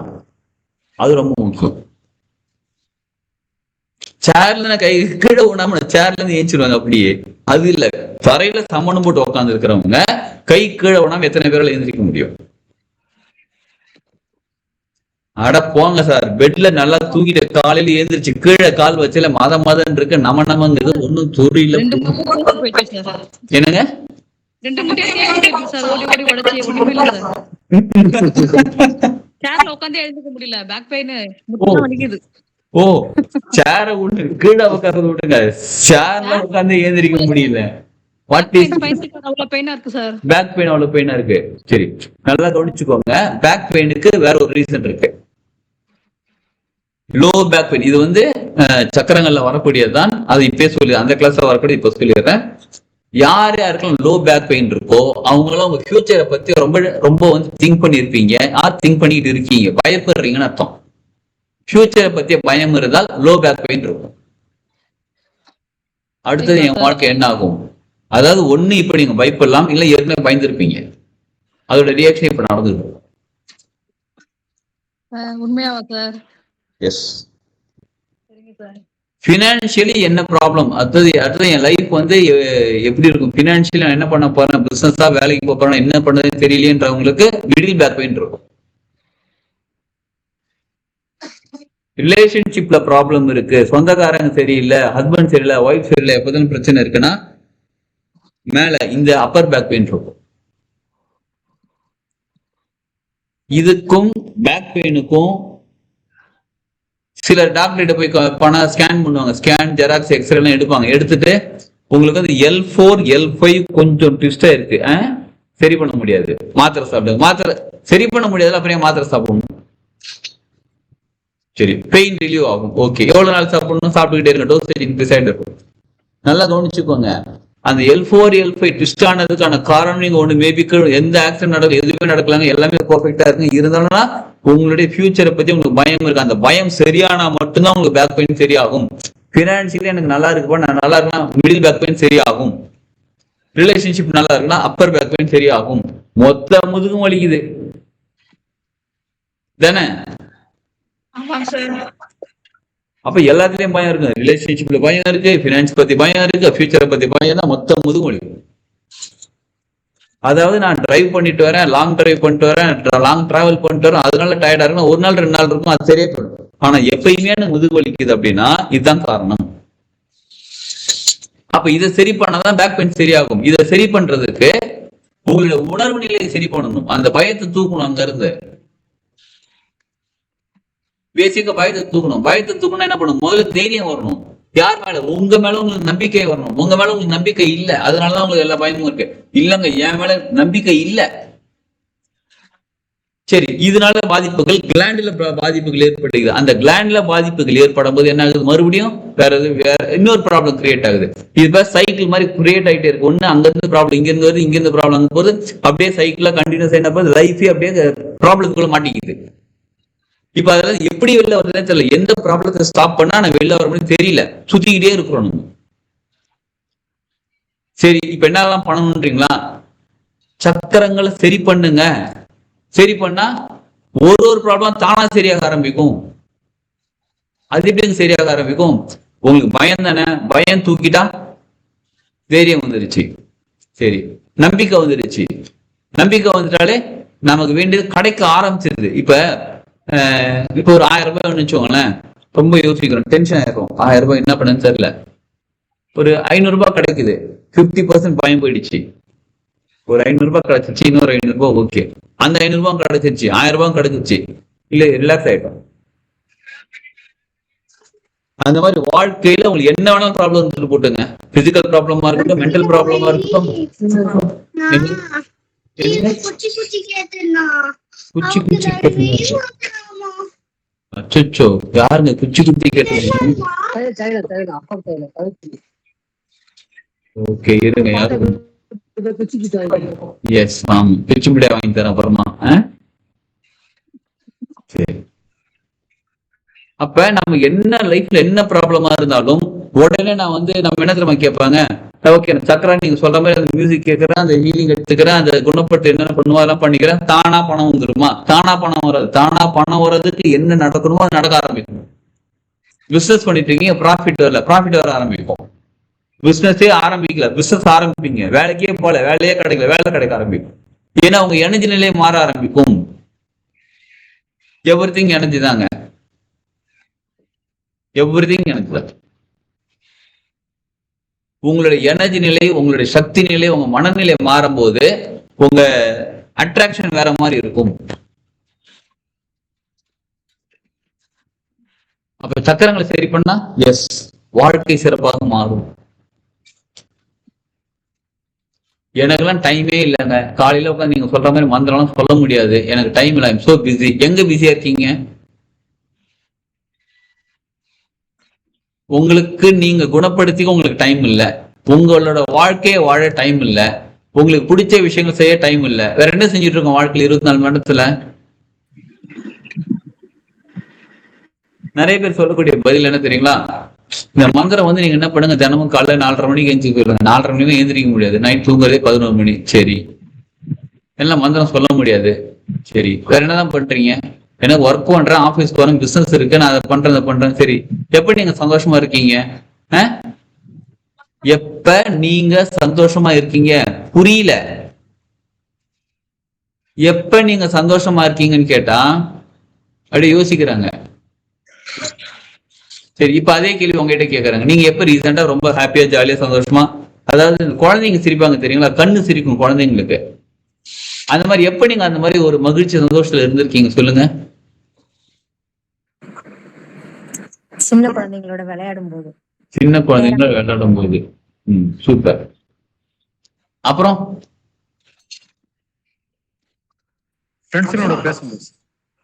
அது ரொம்ப முக்கியம். சேர்ல கை கீழே ஊனாம சேர்ல இருந்து ஏஞ்சிருவாங்க அப்படியே. அது இல்ல, தரையில சமணம் போட்டு உட்கார்ந்து இருக்கிறவங்க கை கீழே ஊனாம எத்தனை பேரால் எழுந்திரிக்க முடியும்? அட போங்க சார், பெட்ல நல்லா தூங்கிட்டு காலையில எழுந்திரிச்சு கீழே கால் வச்சல மதம் இருக்கு, நமங்கிறது ஒன்னும் துரியல. என்னங்க? ஓ, சேர விட்டு கீழே உட்கார்றது விட்டுங்க, சேர்ல உட்கார்ந்து ஏந்திரிக்க முடியல. பேக் பெயின் அவ்வளவு பெயினா இருக்கு. சரி, நல்லா கவனிச்சுக்கோங்க. பேக் பெயினுக்கு வேற ஒரு ரீசன் இருக்கு. லோ பேக் பெயின் இது வந்து சக்கரங்கள்ல வரக்கூடியதுதான். அது இப்பயே சொல்லி அந்த கிளாஸ்ல வரக்கூடிய இப்ப சொல்லிடுறேன். யார் யாருக்கெல்லாம் லோ பேக் பெயின் இருக்கோ அவங்களும் உங்க ஃபியூச்சரை பத்தி ரொம்ப வந்து திங்க் பண்ணிருப்பீங்க. திங்க் பண்ணிட்டு இருக்கீங்க, பயப்படுறீங்கன்னு அர்த்தம். ஃபியூச்சரை பத்திய பயம் இருந்தால் லோ பேக் பெயின் இருக்கும். அடுத்தது என் வாழ்க்கை என்ன ஆகும்? அதாவது ஒண்ணு இப்ப நீங்க பயப்படலாம், இல்ல ஏற்கனவே பயந்துருப்பீங்க, அதோட ரியாக்ஷன் இப்ப நடந்துருக்கும். உண்மையாவா சார்? எஸ். பினான்சியலி என்ன ப்ராப்ளம்? அடுத்தது என் லைஃப் வந்து எப்படி இருக்கும்? பினான்சியலி நான் என்ன பண்ண போறேன், பிசினஸா வேலைக்கு போறேன், என்ன பண்ணதுன்னு தெரியலன்றவங்களுக்கு மிடில் பேக் பெயின் இருக்கும். ரிலேஷன்ஷிப்ல ப்ராப்ளம் இருக்கு, சொந்தக்காரங்க சரியில்லை, ஹஸ்பண்ட் சரியில்லை, ஒய்ஃப் சரியில்லை, எப்போதும் பிரச்சனை இருக்குன்னா மேல இந்த அப்பர் பேக் பெயின் இருக்கும். இதுக்கும் பேக் பெயினுக்கும் சில டாக்டர்கிட்ட போய் பணம் ஸ்கேன் பண்ணுவாங்க, ஸ்கேன் ஜெராக்ஸ் எக்ஸ்ரே எல்லாம் எடுப்பாங்க. எடுத்துட்டு உங்களுக்கு வந்து L4 L5 கொஞ்சம் ட்விஸ்டா இருக்கு, சரி பண்ண முடியாது, மாத்திரை சாப்பிடுங்க. மாத்திரை சரி பண்ண முடியாது, அப்புறம் மாத்திரை சாப்பிடணும். சரி, பெயின் ரிலீவ் ஆகும். ஓகே, எவ்வளவு நாள் சாப்பிடணும்? சாப்பிட்டுக்கிட்டே இருக்க, டோசேஜ் இன்க்ரீஸ் ஆகிட்டு இருக்கும். நல்லா கவனிச்சுக்கோங்க. அந்த L4 L5 ட்விஸ்ட் ஆனதுக்கான காரணம் நீங்க ஒண்ணு மேபி எந்த ஆக்சிடென்ட் நடக்கல, எதுவுமே நடக்கலாங்க, எல்லாமே பெர்ஃபெக்ட்டா இருக்கு. இருந்தாலும் உங்களுடைய ஃபியூச்சரை பத்தி உங்களுக்கு பயம் இருக்கு. அந்த பயம் சரியானா மட்டும்தான் உங்களுக்கு பேக் பெயின் சரியாகும். பினான்சியலி எனக்கு நல்லா இருக்குப்பா, நான் நல்லா இருக்குன்னா மிடில் பேக் பெயின் சரியாகும். ரிலேஷன்ஷிப் நல்லா இருக்குன்னா அப்பர் பேக் பெயின் சரியாகும். மொத்த முதுகும் வலிக்குது தானே? அப்ப எல்லாத்துலயும் பயம் இருக்கு. ரிலேஷன்ஷிப்ல பயம் இருக்கு, பினான்ஸ் பத்தி பயம் இருக்கு, ஃபியூச்சரை பத்தி பயம் தான், மொத்த முதுகும் வலிக்கும். அதாவது நான் டிரைவ் பண்ணிட்டு வரேன், லாங் டிரைவ் பண்ணிட்டு வரேன், லாங் டிராவல் பண்ணிட்டு வரேன், அதனால டயர்டா இருக்கும். ஒரு நாள் 2 நாள் இருக்கும், அது சரியா போயிடும். ஆனா எப்பயுமே எனக்கு முதுகு வலிக்குது அப்படின்னா இதுதான் காரணம். அப்ப இதை சரி பண்ணாதான் பேக் பெயின் சரியாகும். இதை சரி பண்றதுக்கு உங்களுடைய உணர்வு நிலையை சரி பண்ணணும். அந்த பயத்தை தூக்கணும். அங்க இருந்து பேசிக்கா பயத்தை தூக்கணும். பயத்தை தூக்கணும் என்ன பண்ணணும்? முதல்ல தைரியம் வரணும். யார் மேல? உங்க மேல உங்களுக்கு நம்பிக்கை வரணும். உங்க மேல உங்களுக்கு நம்பிக்கை இல்ல, அதனாலதான் உங்களுக்கு எல்லா பயமும் இருக்கு. இல்லங்க, என் மேல நம்பிக்கை இல்ல. சரி, இதனால பாதிப்புகள், கிளாண்ட்ல பாதிப்புகள் ஏற்படுகிறது. அந்த கிளாண்ட்ல பாதிப்புகள் ஏற்படும் போது என்ன ஆகுது? மறுபடியும் வேற இன்னொரு ப்ராப்ளம் கிரியேட் ஆகுது. இது சைக்கிள் மாதிரி கிரியேட் ஆகிட்டே இருக்கு. ஒண்ணு அங்க இருந்து ப்ராப்ளம் இங்க இருந்து வருது, இங்க இருந்து ப்ராப்ளம் அங்க போகுது. அப்படியே சைக்கிளா கண்டினியூஸ் என்ன போது, லைஃபே அப்படியே ப்ராப்ளத்துக்குள்ள மாட்டிக்குது. இப்ப அதெல்லாம் எப்படி வெளில வருதுன்னு தெரியல. எந்த ப்ராப்ளத்தை ஸ்டாப் பண்ணா நான் வெளில வர முடியும் தெரியல. சுத்திக்கிட்டே இருக்கிறோம் நம்ம. சரி, இப்ப என்னெல்லாம் பண்ணணும்ன்றீங்களா? சக்கரங்களை சரி பண்ணுங்க. சரி பண்ணா ஒரு ப்ராப்ளம் தானா சரியாக ஆரம்பிக்கும். அது எப்படி சரியாக ஆரம்பிக்கும்? உங்களுக்கு பயம் தானே, பயம் தூக்கிட்டா தைரியம் வந்துருச்சு. சரி, நம்பிக்கை வந்துருச்சு. நம்பிக்கை வந்துட்டாலே நமக்கு வேண்டியது கிடைக்க ஆரம்பிச்சிருது. இப்ப ஒரு 1000 ரூபாய் வச்சுக்கோங்களேன், ரொம்ப யோசிக்கிறோம், டென்ஷன் ஆயிரும். 1000 ரூபாய் என்ன பண்ணுன்னு தெரியல. ஒரு 500 ரூபாய் கிடைக்குது, 50% பயம் போயிடுச்சு. ஒரு 500 ரூபாய் கிடைச்சிருச்சு, இன்னொரு 500 ரூபாய் ஓகே. அந்த 500 ரூபாய் கிடைச்சிருச்சு, 1000 ரூபாய் கிடைச்சிருச்சு, இல்ல ரிலாக்ஸ் ஆயிட்டோம். அந்த மாதிரி வாழ்க்கையில உங்களுக்கு என்ன வேணாலும் ப்ராப்ளம் இருந்துட்டு போட்டுங்க. பிசிக்கல் ப்ராப்ளமா இருக்கட்டும், மென்டல் ப்ராப்ளமா இருக்கட்டும். அச்சோ, யாருங்க குச்சி குத்தி கேட்டீங்க? ஓகே, இருங்க, யாரு? எஸ், ஆமா, குச்சி பிள்ளைய வாங்கி தரேன் அப்புறமா. சரி, அப்ப நம்ம என்ன லைஃப்ல என்ன ப்ராப்ளமா இருந்தாலும் உடனே நான் நம்ம என்ன தெரியுமா கேட்பாங்க? ஓகே, சக்கரா நீங்க சொல்ற மாதிரி அந்த மியூசிக் கேட்கறேன், அந்த ஹீலிங் எடுத்துக்கிறேன், அந்த குணப்பட்டு என்னென்ன பண்ணுவோ அதெல்லாம் பண்ணிக்கிறேன், தானா பணம் வந்துருமா? தானா பணம் வராது. தானா பணம் வர்றதுக்கு என்ன நடக்கணுமோ அது நடக்க ஆரம்பிக்கும். பிசினஸ் பண்ணிட்டு இருக்கீங்க, ப்ராஃபிட் வரல, ப்ராஃபிட் வர ஆரம்பிக்கும். பிசினஸே ஆரம்பிக்கல, பிசினஸ் ஆரம்பிப்பீங்க, வேலைக்கே போல, வேலையே கிடைக்கல, வேலை கிடைக்க ஆரம்பிக்கும். ஏன்னா உங்க எனர்ஜி நிலையை மாற ஆரம்பிக்கும். எவ்ரிதிங் எனர்ஜி தாங்க, எவ்ரிதிங் எனர்ஜி தான். உங்களுடைய எனர்ஜி நிலை, உங்களுடைய சக்தி நிலை, உங்க மனநிலை மாறும் போது உங்க அட்ராக்ஷன் வேற மாதிரி இருக்கும். அப்ப சக்கரங்களை சரி பண்ணா எஸ், வாழ்க்கை சிறப்பாக மாறும். எனக்கெல்லாம் டைமே இல்லைங்க. காலையில உட்காந்து நீங்க சொல்ற மாதிரி மந்திரம் சொல்ல முடியாது, எனக்கு டைம் இல்லை, ஐம் சோ பிஸி. எங்க பிஸியா இருக்கீங்க? உங்களுக்கு நீங்க குணப்படுத்திக்க உங்களுக்கு டைம் இல்ல, உங்களோட வாழ்க்கையை வாழ டைம் இல்ல, உங்களுக்கு பிடிச்ச விஷயங்கள் செய்ய டைம் இல்ல. வேற என்ன செஞ்சுட்டு இருக்கோம் வாழ்க்கையில 24 மணி நேரத்துல? நிறைய பேர் சொல்லக்கூடிய பதில் என்ன தெரியுங்களா? இந்த மந்திரம் நீங்க என்ன பண்ணுங்க, தினமும் காலைல 4:30 மணிக்கு எழுந்து போயிருங்க. 4:30 மணிக்கு எழுந்திரிக்க முடியாது, நைட் தூங்குறதே 11 மணி. சரி, எல்லாம் மந்திரம் சொல்ல முடியாது. சரி, வேற என்னதான் பண்றீங்க? எனக்கு ஒர்க் பண்றேன், ஆபீஸ் போறேன், பிசினஸ் இருக்கு, நான் அதை பண்றேன். சரி, எப்படி நீங்க சந்தோஷமா இருக்கீங்க? எப்ப நீங்க சந்தோஷமா இருக்கீங்க? புரியல. எப்ப நீங்க சந்தோஷமா இருக்கீங்கன்னு கேட்டா அப்படியே யோசிக்கிறாங்க. சரி, இப்ப அதே கேள்வி உங்ககிட்ட கேக்குறாங்க, நீங்க எப்ப ரீசெண்டா ரொம்ப ஹாப்பியா ஜாலியா சந்தோஷமா, அதாவது குழந்தைங்க சிரிப்பாங்க தெரியுங்களா, கண்ணு சிரிக்கும் குழந்தைங்களுக்கு. அந்த மாதிரி எப்ப நீங்க அந்த மாதிரி ஒரு மகிழ்ச்சி சந்தோஷத்துல இருந்திருக்கீங்க சொல்லுங்க? சின்ன குழந்தைங்களோட விளையாடும் போது. சின்ன குழந்தைங்களோட விளையாடும் போது. சூப்பர். அப்புறம் ஃப்ரெண்ட்ஸோட பேசும்போது.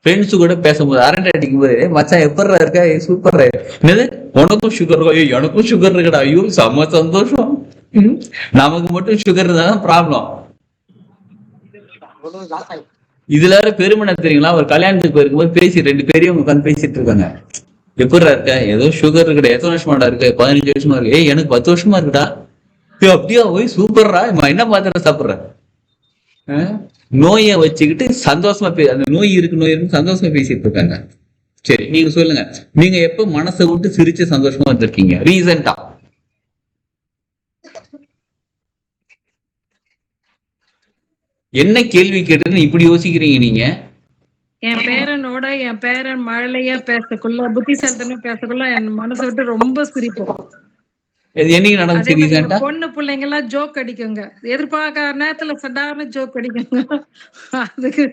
ஃப்ரெண்ட்ஸ் கூட பேசும்போது அரட்டை அடிக்கும் போது மச்சான் எப்படா இருக்கா சூப்பரா என்னது உனக்கும் சுகர் இருக்கா ஐயோ எனக்கும் சுகர் இருக்கடா ஐயோ செம்ம சந்தோஷம். நமக்கு மட்டும் சுகர் தான் ப்ராப்ளம். இதுல வேற பெருமனை தெரியுங்களா, ஒரு கல்யாணத்துக்கு போயிருக்கும்போது பேசி 2 பேரையும் உட்காந்து பேசிட்டு இருக்காங்க. எப்படா இருக்க ஏதோ சுகர் இருக்குடா, எத்தனை வருஷமாடா இருக்கு 15 வருஷமா இருக்கு, எனக்கு 10 வருஷமா இருக்குடா, அப்படியா போய் சூப்பர்ரா என்ன மாத்திரை சாப்பிடுற. நோயை வச்சுக்கிட்டு சந்தோஷமா அந்த நோய் இருக்கு சந்தோஷமா பேசிட்டு இருக்காங்க. சரி நீங்க சொல்லுங்க, நீங்க எப்ப மனசை விட்டு சிரிச்சு சந்தோஷமா இருந்திருக்கீங்க ரீசெண்டா? என்ன கேள்வி கேட்டுன்னு இப்படி யோசிக்கிறீங்க நீங்க? என் பேரன் மழலையா பேசக்குள்ள புத்திசாலித்தனமா பேசக்குள்ள என் மனசை விட்டு ரொம்ப சிரிப்போம். என்னைக்கு நடந்துச்சு ரீசெண்டா? பொண்ணு பிள்ளைங்க எல்லாம் ஜோக் அடிக்குங்க, எதிர்பார்க்காத நேரத்துல சடான ஜோக் அடிக்குங்க, அதுக்கு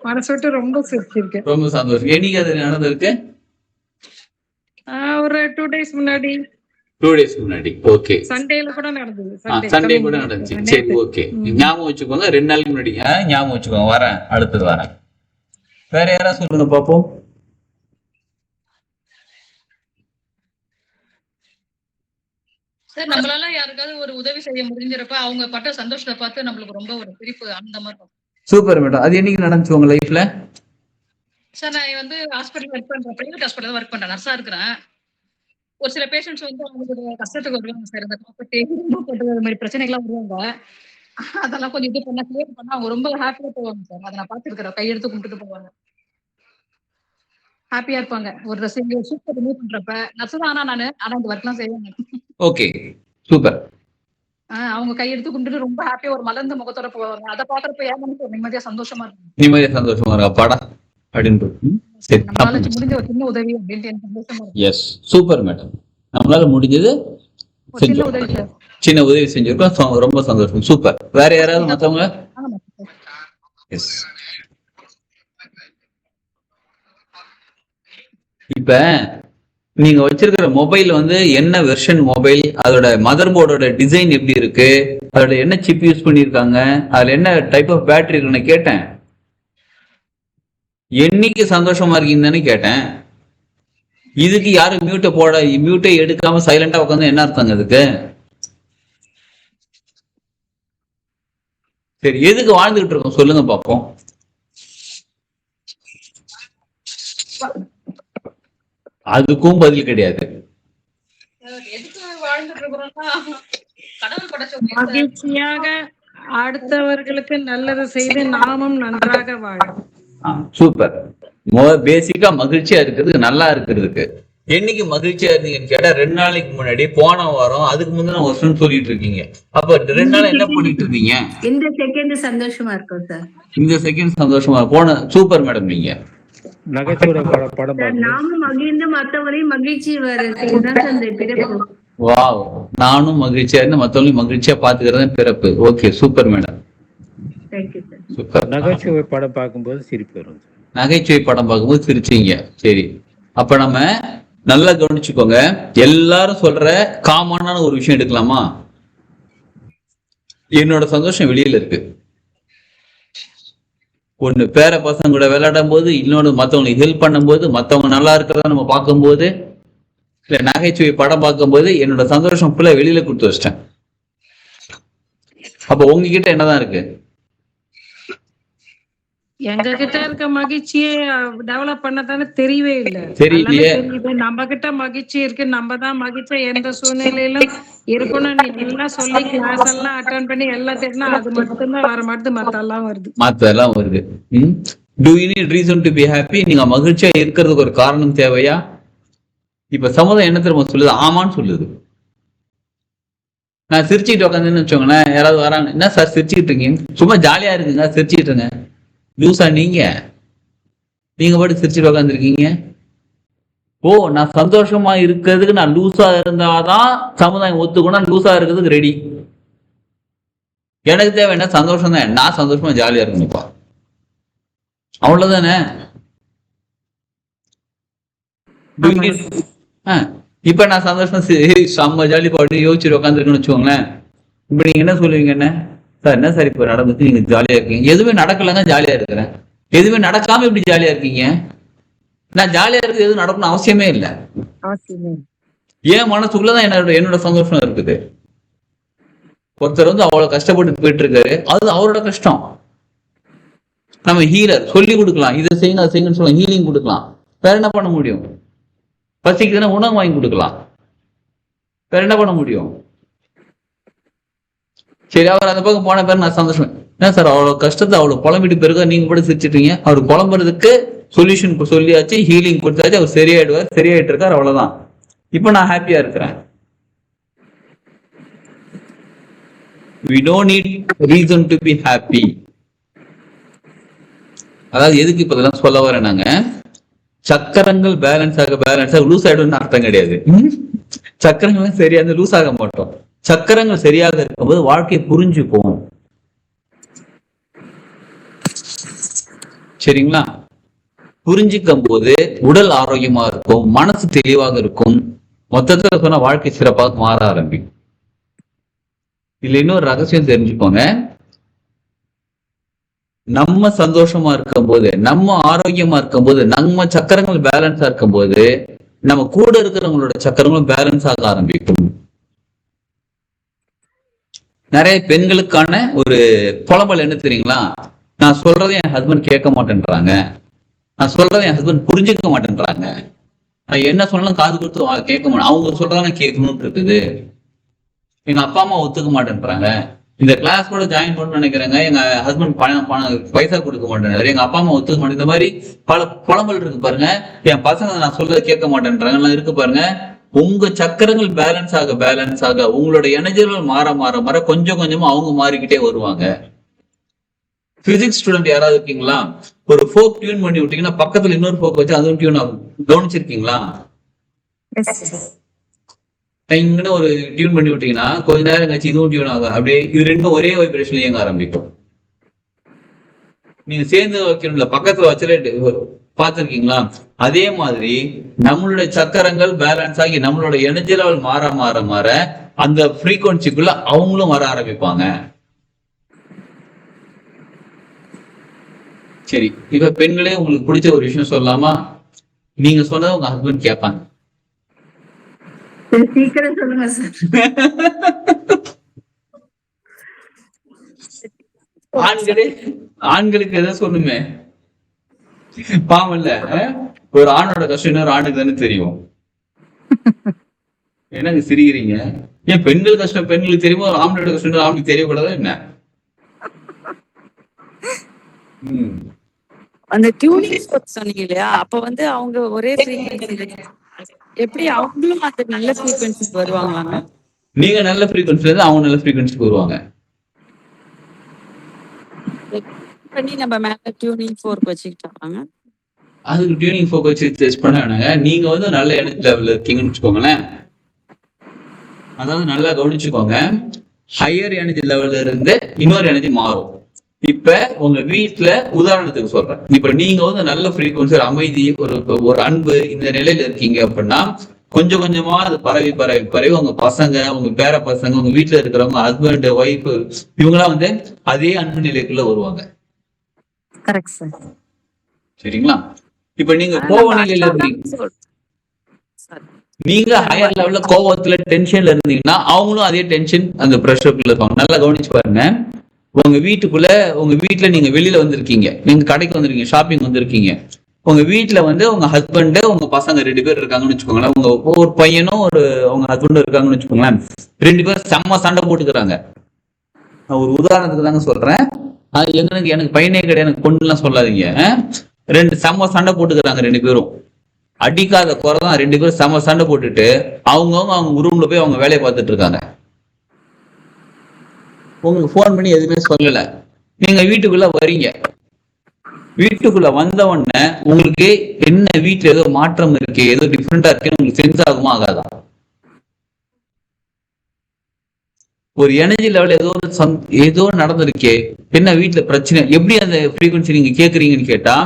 மனசு விட்டு ரொம்ப சிரிச்சிருக்கேன். ரொம்ப சந்தோஷம். என்னைக்கு அது நடந்திருக்கு? ஒரு 2 days முன்னாடி. 2 days முன்னாடி. ஓகே. சண்டேல கூட நடந்தது. சண்டே கூட நடந்துச்சு. சரி ஓகே, ஞாபகம் வச்சுக்கோங்க. 2 நாளுக்கு முன்னாடி ஞாபகம் வச்சுக்கோங்க. வரேன், அடுத்தது வரேன். வேற யாரா சொல்லுங்க பாப்போம். சார் நம்மளால யாருக்காவது ஒரு உதவி செய்ய முடிஞ்சிருப்ப அவங்க பட்ட சந்தோஷத்தை பார்த்து நம்மளுக்கு ரொம்ப ஒரு சிரிப்பு அந்த மாதிரி. Super madam. அது என்னைக்கு நடந்துச்சு உங்க லைஃப்ல? சார் நான் வந்து ஹாஸ்பிட்டல் ஒர்க் பண்றேன், பிரைவேட் ஹாஸ்பிட்டல் ஒர்க் பண்றேன், நர்ஸா இருக்கிறேன். ஒரு சில பேஷண்ட்ஸ் வந்து அவங்களோட கஷ்டத்துக்கு வருவாங்க சார், இந்த ப்ராப்பர்ட்டி அது மாதிரி பிரச்சனைகள்லாம் வருவாங்க. அதெல்லாம் கொஞ்சம் இது பண்ண கிளியர் பண்ணா அவங்க ரொம்ப ஹாப்பியா போவாங்க சார். அதை நான் பார்த்துருக்கிறேன், கையெடுத்து கும்பிட்டுட்டு போவாங்க, ஹாப்பியா இருப்பாங்க. ஒரு சூப்பர் ரிமூவ் பண்றப்ப நர்ஸ் தான் ஆனா இந்த ஒர்க்லாம் செய்வாங்க. Okay super. அவங்க கையெடுத்து கும்பிட்டு ரொம்ப ஹாப்பியா ஒரு மலர்ந்த முகத்தோட போவாங்க. அதை பாக்குறப்ப ஏன் மனசு ஒரு நிம்மதியா சந்தோஷமா இருக்கும். நிம்மதியா சந்தோஷமா இருக்கா பாடா அப்படின்னு. சரி நம்மளால முடிஞ்ச ஒரு சின்ன உதவி அப்படின்ட்டு எனக்கு சந்தோஷமா இருக்கும். Yes super madam. நம்மளால முடிஞ்சது சின்ன உதவி சார், சின்ன உதவி செஞ்சிருக்கோம், ரொம்ப சந்தோஷம். சூப்பர். வேற யாராவது மத்தவங்க? எஸ். இப்ப நீங்க வச்சிருக்கிற மொபைல் வந்து என்ன வெர்ஷன் மொபைல், அதோட மதர் போர்டோட டிசைன் எப்படி இருக்கு, அதோட என்ன சிப் யூஸ் பண்ணிருக்காங்க, அதுல என்ன டைப் ஆஃப் பேட்டரி இருக்குன்னு கேட்டேன். என்னைக்கு சந்தோஷமா இருக்கீங்கன்னு கேட்டேன். இதுக்கு யாரும் மியூட்டை எடுக்காம சைலண்டா உட்காந்து என்ன அர்த்தங்க அதுக்கு? சரி எதுக்கு வாழ்ந்துகிட்டு இருக்கோம் சொல்லுங்க பாப்போம். அதுக்கும் பதில் கிடையாது. மகிழ்ச்சியாக அடுத்தவர்களுக்கு நல்லது செய்து நாமும் நன்றாக வாழும். சூப்பர். பேசிக்கா மகிழ்ச்சியா இருக்கிறதுக்கு, நல்லா இருக்கிறதுக்கு. என்னைக்கு மகிழ்ச்சியா இருந்தீங்கன்னு கேட்டா 2 நாளைக்கு முன்னாடி, போன வாரம், அதுக்கு முந்தின வருஷம் சொல்லிட்டு இருக்கீங்க. அப்ப 2 நாள் என்ன பண்ணிட்டு இருக்கீங்க? இந்த செகண்ட் சந்தோஷமா இருக்கும் சார். இந்த செகண்ட் சந்தோஷமா போன. Super madam. நீங்க நகைச்சுவை படம் நாமும் மகிழ்ந்து மற்றவரையும் மகிழ்ச்சி வர. வாவ். நானும் மகிழ்ச்சியா இருந்து மத்தவங்களையும் மகிழ்ச்சியா பாத்துக்கிறது பிறப்பு. Okay super madam. சூப்பர். நகைச்சுவை படம் பார்க்கும்போது சிரிப்பு வரும். நகைச்சுவை படம் பார்க்கும்போது சிரிச்சீங்க. சரி, அப்ப நம்ம நல்லா கவனிச்சுக்கோங்க. எல்லாரும் சொல்ற காமனான ஒரு விஷயம் எடுக்கலாமா? என்னோட சந்தோஷம் வெளியில இருக்கு. ஒண்ணு பேர பசங்க கூட விளையாடும் போது, இன்னொன்னு மத்தவங்களுக்கு ஹெல்ப் பண்ணும் போது, மத்தவங்க நல்லா இருக்கிறத நம்ம பார்க்கும்போது, இல்ல நகைச்சுவை படம் பார்க்கும்போது என்னோட சந்தோஷம் ஃபுல்லா வெளியில கொடுத்து வச்சிட்டேன். அப்ப உங்ககிட்ட என்னதான் இருக்கு? எங்க கிட்ட இருக்க மகிழ்ச்சியே டெவலப் பண்ணதானே தெரியவே இல்லை. தெரியலையே. நம்ம கிட்ட மகிழ்ச்சி இருக்கு, நம்ம தான் மகிழ்ச்சியா எந்த சூழ்நிலையிலும் இருக்கணும். நீ எல்லாம் சொல்லி கிளாஸ் எல்லாம் அட்டெண்ட் பண்ணி எல்லாம் தெரிஞ்சா அது மட்டும்தான் வர மாட்டுது, மத்தெல்லாம் வருது. Do you need reason to be happy? நீங்க மகிழ்ச்சியா இருக்கிறதுக்கு ஒரு காரணம் தேவையா? இப்ப சமுதாயம் என்ன தெரியுமா சொல்லுது? ஆமான்னு சொல்லுது. நான் சிரிச்சுட்டு உட்காந்துன்னு வச்சோங்களேன், யாராவது வராங்க, என்ன சார் சிரிச்சுட்டு இருக்கீங்க? சும்மா ஜாலியா இருக்குங்க, சிரிச்சுட்டு இருங்க. லூசா நீங்க பாட்டு சிரிச்சுட்டு உட்காந்துருக்கீங்க. ஓ, நான் சந்தோஷமா இருக்கிறதுக்கு நான் லூசா இருந்தாதான் சமுதாயம் ஒத்துக்கணும். லூசா இருக்கிறதுக்கு ரெடி. எனக்கு தேவை என்ன? சந்தோஷம் தான். நான் சந்தோஷமா ஜாலியா இருக்கணும்ப்பா, அவ்வளவுதானே. இப்ப நான் சந்தோஷமா செம்ம ஜாலி பாட்டு யோசிச்சுட்டு உட்காந்துருக்குன்னு வச்சுக்கோங்களேன். இப்ப நீங்க என்ன சொல்லுவீங்க? என்ன சார், என்ன சார் இப்ப நடந்துச்சு, நீங்க ஜாலியா இருக்கீங்க? எதுவுமே நடக்கலங்க, ஜாலியா இருக்கிறேன். எதுவுமே நடக்காம இப்படி ஜாலியா இருக்கீங்க? நான் ஜாலியா இருக்கு எதுவும் நடக்கணும் அவசியமே இல்லை. அவசியமே இல்ல. ஏன் மனசுக்குள்ளதான் என்னோட சந்தோஷம் இருக்குது. ஒருத்தர் வந்து அவ்வளவு கஷ்டப்பட்டு போயிட்டு இருக்காரு, அது அவரோட கஷ்டம். நம்ம ஹீலர் சொல்லி கொடுக்கலாம், இதை செய்யுங்க அதை செய்யுங்கன்னு சொல்லுவாங்க, ஹீலிங் கொடுக்கலாம். வேற என்ன பண்ண முடியும்? பசிக்குதுன்னா உணவு வாங்கி கொடுக்கலாம். வேற என்ன பண்ண முடியும்? சரி, அவர் அந்த பக்கம் போன பேர் நான் சந்தோஷம். என்ன சார் அவ்வளவு கஷ்டத்தை அவ்வளவு புலம்பிட்டு பிறகு நீங்க கூட சிரிச்சிட்டீங்க. அவர் புலம்புறதுக்கு சொல்யூஷன் சொல்லியாச்சு, ஹீலிங் கொடுத்தாச்சு, அவர் சரியாயிட்டு இருக்காரு, அவ்வளவுதான். இப்ப நான் ஹாப்பியா இருக்கிறேன். we don't need reason to be happy. அதாவது எதுக்கு இப்ப இதெல்லாம் சொல்ல வரேன், நாங்க சக்கரங்கள் பேலன்ஸ் ஆக லூஸ் ஆயிடும்னு அர்த்தம் கிடையாது. சக்கரங்கள் சரியா இருந்து லூஸ் ஆக மாட்டோம். சக்கரங்கள் சரியாக இருக்கும்போது வாழ்க்கையை புரிஞ்சுப்போம். சரிங்களா? புரிஞ்சுக்கும் போது உடல் ஆரோக்கியமா இருக்கும், மனசு தெளிவாக இருக்கும். மொத்தத்துல சொன்னா வாழ்க்கை சிறப்பாக மாற ஆரம்பிக்கும். இதுல இன்னொரு ரகசியம் தெரிஞ்சுக்கோங்க. நம்ம சந்தோஷமா இருக்கும் போது, நம்ம ஆரோக்கியமா இருக்கும் போது, நம்ம சக்கரங்கள் பேலன்ஸா இருக்கும் போது, நம்ம கூட இருக்கிறவங்களோட சக்கரங்களும் பேலன்ஸ் ஆக ஆரம்பிக்கும். நிறைய பெண்களுக்கான ஒரு புலம்பல் என்ன தெரியுங்களா? நான் சொல்றதை என் ஹஸ்பண்ட் கேட்க மாட்டேன்றாங்க, நான் சொல்றதை என் ஹஸ்பண்ட் புரிஞ்சுக்க மாட்டேன்றாங்க, நான் என்ன சொன்னாலும் காது கொடுத்து கேட்க மாட்டேன், அவங்க சொல்றதான் கேட்கணும்னு இருக்குது, எங்க அப்பா அம்மா ஒத்துக்க மாட்டேன்றாங்க, இந்த கிளாஸ் கூட ஜாயின் பண்ணணும்னு நினைக்கிறேங்க, எங்க ஹஸ்பண்ட் பணம் பைசா கொடுக்க மாட்டேன், எங்க அப்பா அம்மா ஒத்துக்க மாட்டேன். இந்த மாதிரி பல புலம்பல் இருக்கு பாருங்க. என் பசங்க நான் சொல்றதை கேட்க மாட்டேன்றாங்க இருக்கு பாருங்க. உங்க சக்கரங்கள் பேலன்ஸ் ஆக உங்களோட எனர்ஜிகள் மாற கொஞ்சம் கொஞ்சமா அவங்க மாறிக்கிட்டே வருவாங்க. பிசிக்ஸ் ஸ்டூடெண்ட் யாராவது இருக்கீங்களா? ஒரு ஃபோக் டியூன் பண்ணி விட்டீங்கன்னா பக்கத்துல இன்னொரு ஃபோக் வச்சு அதுவும் டியூன் ஆகும். கவனிச்சிருக்கீங்களா? இங்கன்னு ஒரு டியூன் பண்ணி விட்டீங்கன்னா கொஞ்ச நேரம் கழிச்சு இதுவும் டியூன் ஆகும். அப்படியே இது ரெண்டும் ஒரே வைப்ரேஷன்ல இயங்க ஆரம்பிக்கும். நீங்க சேர்ந்து வைக்கணும்ல, பக்கத்துல வச்சலே பார்த்திருக்கீங்களா? அதே மாதிரி நம்மளுடைய சக்கரங்கள் பேலன்ஸ் ஆகி நம்மளோட எனர்ஜி லெவல் மாற அந்த ஃப்ரீக்வன்சிக்குள்ள அவங்களும் வர ஆரம்பிப்பாங்க. சரி, இப்ப பெண்களே உங்களுக்கு பிடிச்ச ஒரு விஷயம் சொல்லலாமா? நீங்க சொன்னதை உங்க ஹஸ்பண்ட் கேட்பாங்க. சீக்கிரம் சொல்லுங்க சார். ஆண்களுக்கு எதை சொல்லுமே பாவம் இல்ல. ஒரு ஆணோட கஷ்டம் இன்னொரு ஆணுக்கு தானே தெரியும். என்னங்க சிரிக்கிறீங்க? ஏன் பெண்கள் கஷ்டம் பெண்களுக்கு தெரியுமோ, ஆம்பளோட கஷ்டம் ஆணுக்கு தெரியக்கூடாதா என்ன? அந்த டியூனிங் சொன்னீங்க இல்லையா, அப்ப வந்து அவங்க ஒரே ஃப்ரீக்வன்சி, எப்படி அவங்களும் அந்த நல்ல ஃப்ரீக்வன்சிக்கு வருவாங்களாங்க? நீங்க நல்ல ஃப்ரீக்வன்சில இருந்து அவங்க நல்ல ஃப்ரீக்வன்சிக்கு வருவாங்க. பண்ணி நம்ம மேல டியூனிங் ஃபோர்க் வச்சுக்கிட்டாங்க. அதுக்கு டியூனிங் ஃபோர்க் வச்சு டெஸ்ட் பண்ண வேணாங்க. நீங்க வந்து நல்ல எனர்ஜி லெவல்ல இருக்கீங்கன்னு வச்சுக்கோங்களேன். அதாவது நல்லா கவனிச்சுக்கோங்க. ஹையர் எனர்ஜி லெவல்ல இருந்து இன்னொரு எனர்ஜி மாறும். இப்ப உங்க வீட்டுல உதாரணத்துக்கு சொல்றேன், இப்ப நீங்க வந்து நல்ல ஃப்ரீக்வன்சி, ஒரு அமைதி, ஒரு அன்பு, இந்த நிலையில இருக்கீங்க அப்படின்னா கொஞ்சம் கொஞ்சமா அது பரவி உங்க பசங்க, உங்க பேர பசங்க, உங்க வீட்டுல இருக்கிறவங்க, ஹஸ்பண்ட், ஒய்ஃப், இவங்கெல்லாம் வந்து அதே அன்பு நிலைக்குள்ள வருவாங்க. Correct sir. சரிங்களா? இப்ப நீங்க கோவ நிலையில இருந்தீங்க, நீங்க ஹையர் லெவல்ல கோவத்துல டென்ஷன்ல இருந்தீங்கன்னா அவங்களும் அதே டென்ஷன் அந்த ப்ரெஷருக்குள்ள இருப்பாங்க. நல்லா கவனிச்சு பாருங்க. உங்க வீட்டுல நீங்க வெளியில வந்திருக்கீங்க, நீங்க கடைக்கு வந்திருக்கீங்க, ஷாப்பிங் வந்திருக்கீங்க. உங்க வீட்டுல வந்து உங்க ஹஸ்பண்ட், உங்க பசங்க 2 பேர் இருக்காங்கன்னு வச்சுக்கோங்களேன். ஒரு பையனும் உங்க ஹஸ்பண்டும் இருக்காங்கன்னு வச்சுக்கோங்களேன். 2 பேரும் செம்ம சண்டை போட்டுக்கிறாங்க. ஒரு உதாரணத்துக்கு தாங்க சொல்றேன். அது எனக்கு பையனே கிடையாது, எனக்கு பொண்ணுலாம் சொல்லாதீங்க. 2 செம்ம சண்டை போட்டுக்கிறாங்க. 2 பேரும் அடிக்காத குறைதான். 2 பேரும் செம்ம சண்டை போட்டுட்டு அவங்க ரூம்ல போய் அவங்க வேலையை பார்த்துட்டு இருக்காங்க. உங்களுக்கு போன் பண்ணி எதுவுமே சொல்லல. நீங்க வீட்டுக்குள்ள வரீங்க. வீட்டுக்குள்ள வந்த உடனே உங்களுக்கு என்ன வீட்டுல ஏதோ மாற்றம் இருக்கு, ஏதோ டிஃப்ரெண்டா இருக்குன்னு உங்களுக்கு சென்ஸ் ஆகுமா ஆகாதா? ஒரு எனர்ஜி லெவல் ஏதோ நடந்திருக்கே, என்ன வீட்டுல பிரச்சனை, எப்படி அந்த ஃப்ரீக்வன்சி நீங்க கேக்குறீங்கன்னு கேட்டா,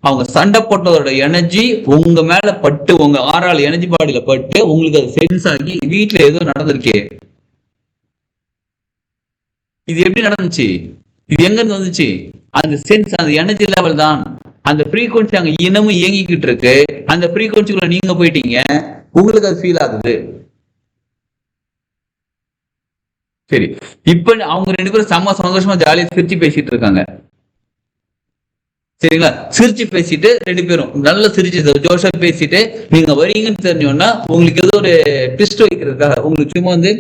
அவங்க சண்டை போட்டதோட எனர்ஜி உங்க மேல பட்டு, உங்க ஆறாள் எனர்ஜி பாடியில பட்டு உங்களுக்கு அது சென்ஸ் ஆகி வீட்டுல ஏதோ நடந்திருக்கே. இது எப்படி நடந்துச்சு? இது எங்க இருந்து வந்துச்சு? அந்த சென்ஸ், அந்த எனர்ஜி லெவல் தான் அந்த ஃப்ரீக்வன்சி அங்க இனமும் இயங்கிக்கிட்டு இருக்கு. அந்த ஃப்ரீக்வன்சிக்குள்ள நீங்க போயிட்டீங்க, உங்களுக்கு அது ஃபீல் ஆகுது. சரி, இப்ப அவங்க 2 பேரும் செம்ம சந்தோஷமா ஜாலியா சிரிச்சு பேசிட்டு இருக்காங்க. சரிங்களா? சிரிச்சு பேசிட்டு 2 பேரும் நல்லா சிரிச்சு ஜோஷா பேசிட்டு நீங்க வரீங்கன்னு தெரிஞ்சோன்னா உங்களுக்கு ஏதோ ஒரு ட்விஸ்ட் வைக்கிறதுக்காக, உங்களுக்கு சும்மா வந்து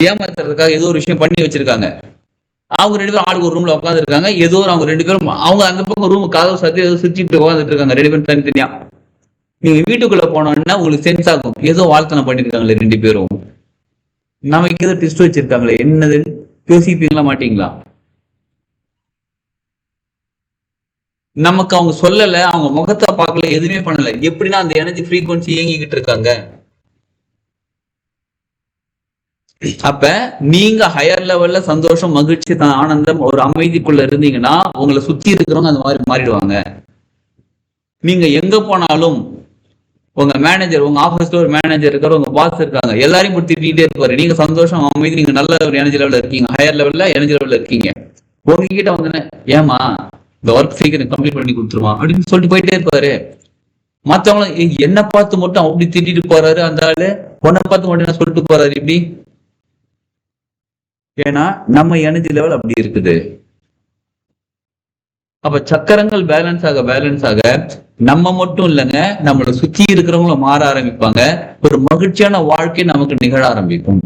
ஏமாத்துறதுக்காக ஏதோ ஒரு விஷயம் பண்ணி வச்சிருக்காங்க. அவங்க 2 பேரும் ஆளுக்கு ஒரு ரூம்ல உட்காந்து இருக்காங்க. ஏதோ அவங்க 2 பேரும் அவங்க அந்த பக்கம் ரூம் கதவு சாத்தி ஏதோ சிரிச்சுட்டு உட்காந்துட்டு இருக்காங்க 2 பேரும் தனித்தனியா. நீங்க வீட்டுக்குள்ள போனோம்னா உங்களுக்கு சென்ஸ் ஆகும், ஏதோ வாழ்த்தனை பண்ணிருக்காங்களே 2 பேரும், நமக்கு ஏதோ ட்விஸ்ட் வச்சிருக்காங்களே, என்னது யோசிப்பீங்களா மாட்டீங்களா? நமக்கு அவங்க சொல்லல, அவங்க முகத்தை பார்க்கல, எதுவுமே பண்ணல. எப்படின்னா அந்த எனர்ஜி ஃப்ரீக்வன்சி இயங்கிக்கிட்டு இருக்காங்க. அப்ப நீங்க ஹையர் லெவல்ல சந்தோஷம், மகிழ்ச்சி, ஆனந்தம், ஒரு அமைதிக்குள்ள இருந்தீங்கன்னா உங்களை சுத்தி இருக்கிறவங்க அந்த மாதிரி மாறிடுவாங்க. நீங்க எங்க போனாலும் உங்க மேனேஜர், உங்க ஆபீஸ்ல ஒரு மேனேஜர் இருக்காரு, உங்க பாஸ் இருக்காங்க, எல்லாரையும் போட்டு திட்டிகிட்டே இருப்பாரு. நீங்க சந்தோஷம், அமைதி, நீங்க நல்ல ஒரு எனர்ஜி லெவல்ல இருக்கீங்க, ஹையர் லெவல்ல எனர்ஜி லெவல்ல இருக்கீங்க. உங்ககிட்ட வந்து ஏமா இந்த ஒர்க் சீக்கிரம் கம்ப்ளீட் பண்ணி கொடுத்துருமா அப்படின்னு சொல்லிட்டு போயிட்டே இருப்பாரு. மத்தவங்களும் என்ன பார்த்து மட்டும் அப்படி திட்டிட்டு போறாரு அந்த ஆளு, உன்னை பார்த்து மட்டும் சொல்லிட்டு போறாரு இப்படி. ஏன்னா நம்ம எனர்ஜி லெவல் அப்படி இருக்குது. அப்ப சக்கரங்கள் பேலன்ஸ் ஆக நம்ம மட்டும் இல்லைங்க, நம்மளை சுத்தி இருக்கிறவங்கள மாற ஆரம்பிப்பாங்க. ஒரு மகிழ்ச்சியான வாழ்க்கை நமக்கு நிகழ ஆரம்பிக்கும்.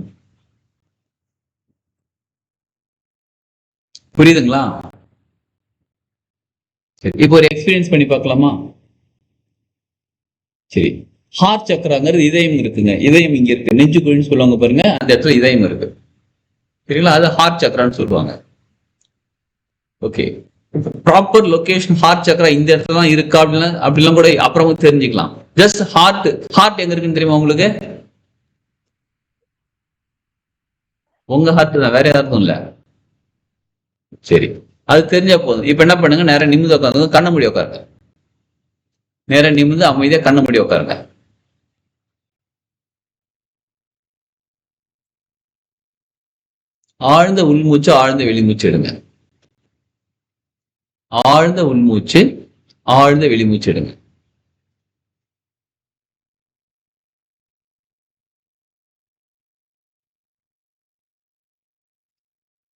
புரியுதுங்களா? சரி, இப்போ ஒரு எக்ஸ்பீரியன்ஸ் பண்ணி பார்க்கலாமா? சரி, ஹார்ட் சக்கராங்கிறது இதயம் இருக்குங்க. இதயம் இங்க இருக்கு, நெஞ்சுக்குழின்னு சொல்லுவாங்க பாருங்க, அந்த இடத்துல இதயம் இருக்கு. சரிங்களா? அது ஹார்ட் சக்கரான்னு சொல்லுவாங்க. ஓகே, ப்ராப்பர் லொகேஷன் ஹார்ட் சக்கரா இந்த இடத்துல தான் இருக்கா அப்படிலாம் கூட அப்புறமா தெரிஞ்சுக்கலாம். ஜஸ்ட் ஹார்ட் எங்க இருக்குன்னு தெரியுமா உங்களுக்கு? உங்க ஹார்ட் தான், வேற யாருக்கும் இல்ல. சரி, அது தெரிஞ்சா போதும். இப்ப என்ன பண்ணுங்க, நேரம் நிமிந்து உட்காருங்க, கண்ண மூடி உட்காருங்க. நேரம் நிமிந்து அமைதியா கண்ண மூடி உட்காருங்க. ஆழ்ந்த உள்மூச்சு, ஆழ்ந்த வெளிமூச்சு எடுங்க. ஆழ்ந்த உள்மூச்சு, ஆழ்ந்த வெளிமூச்சு எடுங்க.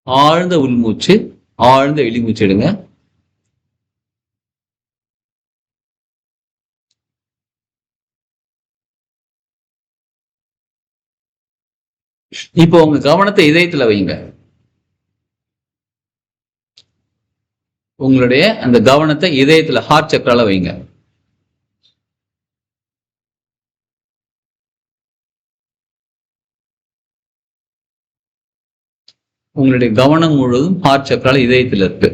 ஆழ்ந்த உள்மூச்சு, ஆழ்ந்த வெளிமூச்சு எடுங்க. இப்போ உங்க கவனத்தை இதயத்துல வைங்க. உங்களுடைய அந்த கவனத்தை இதயத்துல ஹார்ட் சக்கரால வைங்க. உங்களுடைய கவனம் முழுவதும் ஹார்ட் சக்கரால இதயத்துல இருக்கு.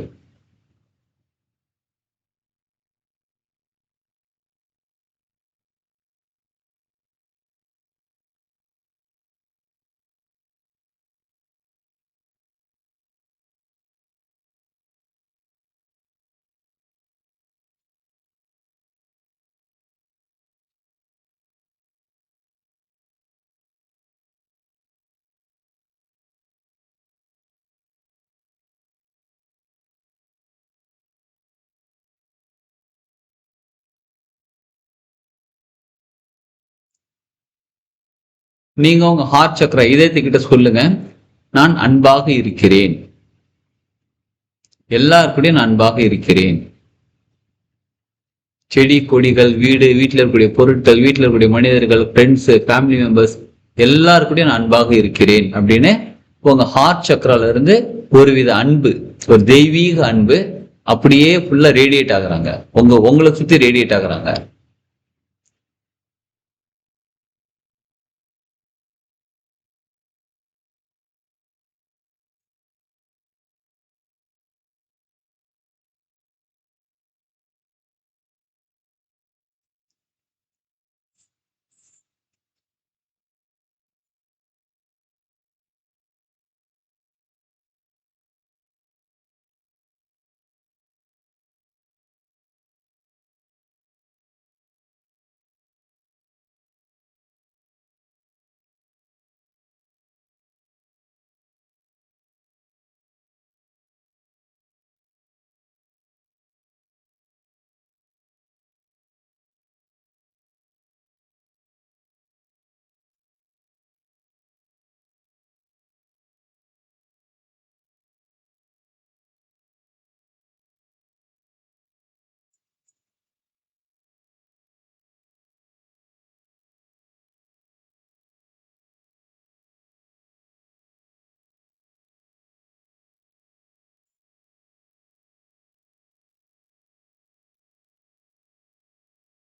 நீங்க உங்க ஹார்ட் சக்கரா இதயத்துக்கிட்ட சொல்லுங்க, நான் அன்பாக இருக்கிறேன். எல்லாருக்கூடயும் நான் அன்பாக இருக்கிறேன். செடி கொடிகள், வீட்டுல இருக்கக்கூடிய பொருட்கள், வீட்டுல இருக்கக்கூடிய மனிதர்கள், ஃப்ரெண்ட்ஸ், ஃபேமிலி மெம்பர்ஸ், எல்லாருக்கூடயும் நான் அன்பாக இருக்கிறேன் அப்படின்னு உங்க ஹார்ட் சக்கரால இருந்து ஒருவித அன்பு, ஒரு தெய்வீக அன்பு அப்படியே ஃபுல்லா ரேடியேட் ஆகுறாங்க. உங்களை சுத்தி ரேடியேட் ஆகுறாங்க.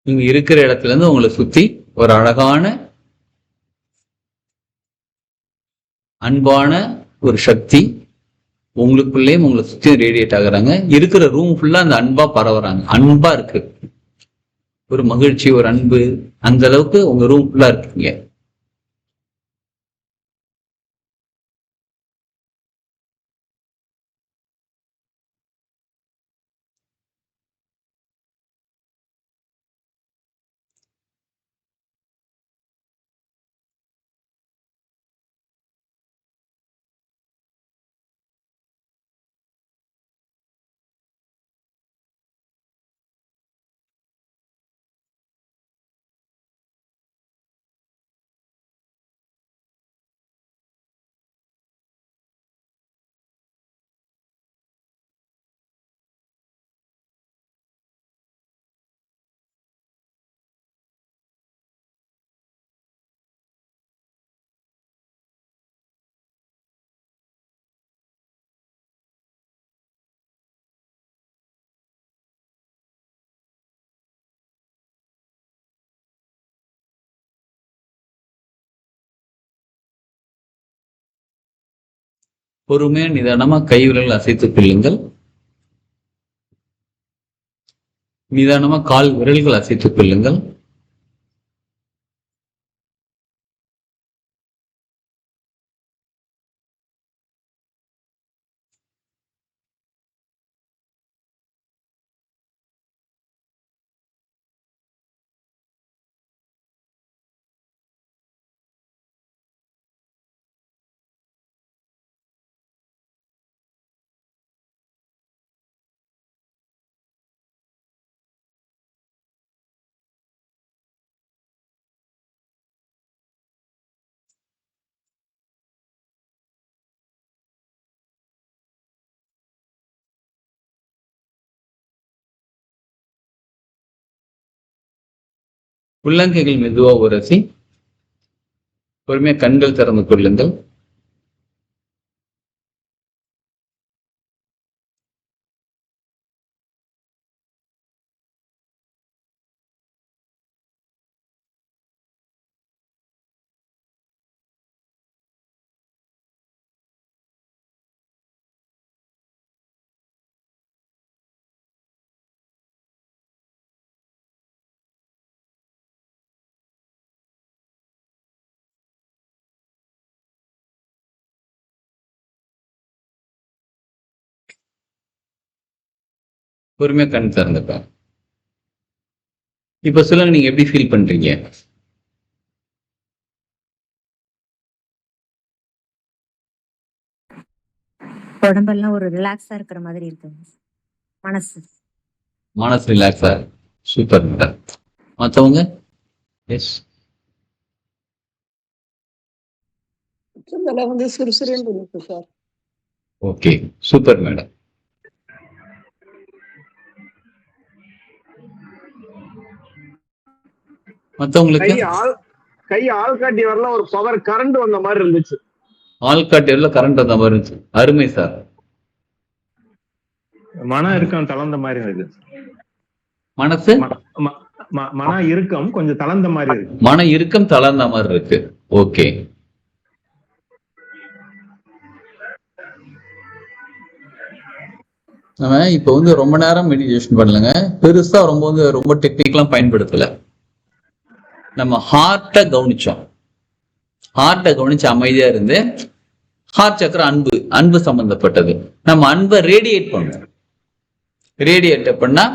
நீங்க இருக்கிற இடத்துல இருந்து உங்களை சுத்தி ஒரு அழகான அன்பான ஒரு சக்தி உங்களுக்குள்ளேயும் உங்களை சுத்தி ரேடியேட் ஆகுறாங்க. இருக்கிற ரூம் ஃபுல்லா அந்த அன்பா பரவுறாங்க. அன்பா இருக்கு, ஒரு மகிழ்ச்சி, ஒரு அன்பு, அந்த அளவுக்கு உங்க ரூம் ஃபுல்லா இருக்கீங்க. பொறுமையா நிதானமா கை விரல் அசைத்துக் கொள்ளுங்கள். நிதானமா கால் விரல்கள் அசைத்துக் கொள்ளுங்கள். உள்ளங்கைகள் மெதுவா உரசி பொறுமையா கண்கள் திறந்து கொள்ளுங்கள். பொறுமையா கண் திறந்துப்பேன். இப்ப சொல்லுங்க, நீங்க எப்படி ஃபீல் பண்றீங்க? உடம்பெல்லாம் ஒரு ரிலாக்ஸா இருக்கிற மாதிரி இருக்குங்க. மனசு மனசு ரிலாக்ஸா? Super madam. மற்றவங்க? எஸ். வந்து சுறுசுறுன்னு இருக்கு சார். Okay, super madam. மற்றவங்களுக்கு? கை ஆள்காட்டி வரல, ஒரு பவர் கரண்ட் வந்த மாதிரி இருந்துச்சு. ஆள்காட்டி வரல, கரண்ட் வந்த மாதிரி இருந்துச்சு. அருமை சார். மன இறுக்கம் தளர்ந்த மாதிரி இருக்கு. மனசு மன இறுக்கம் கொஞ்சம் தளர்ந்த மாதிரி இருக்கு. மன இறுக்கம் தளர்ந்த மாதிரி இருக்கு. ஓகே. நம்ம இப்ப வந்து ரொம்ப நேரம் மெடிடேஷன் பண்ணலங்க. பெருசா ரொம்ப டெக்னிக்லாம் பயன்படுத்தல. நம்ம ஹார்ட்டை கவனிச்சோம். ஹார்ட்டை கவனிச்சு அமைதியா இருந்து, ஹார்ட் சக்கரம் அன்பு சம்பந்தப்பட்டது. நம்ம அன்பை ரேடியேட் பண்ணோம். ரேடியேட் பண்ணா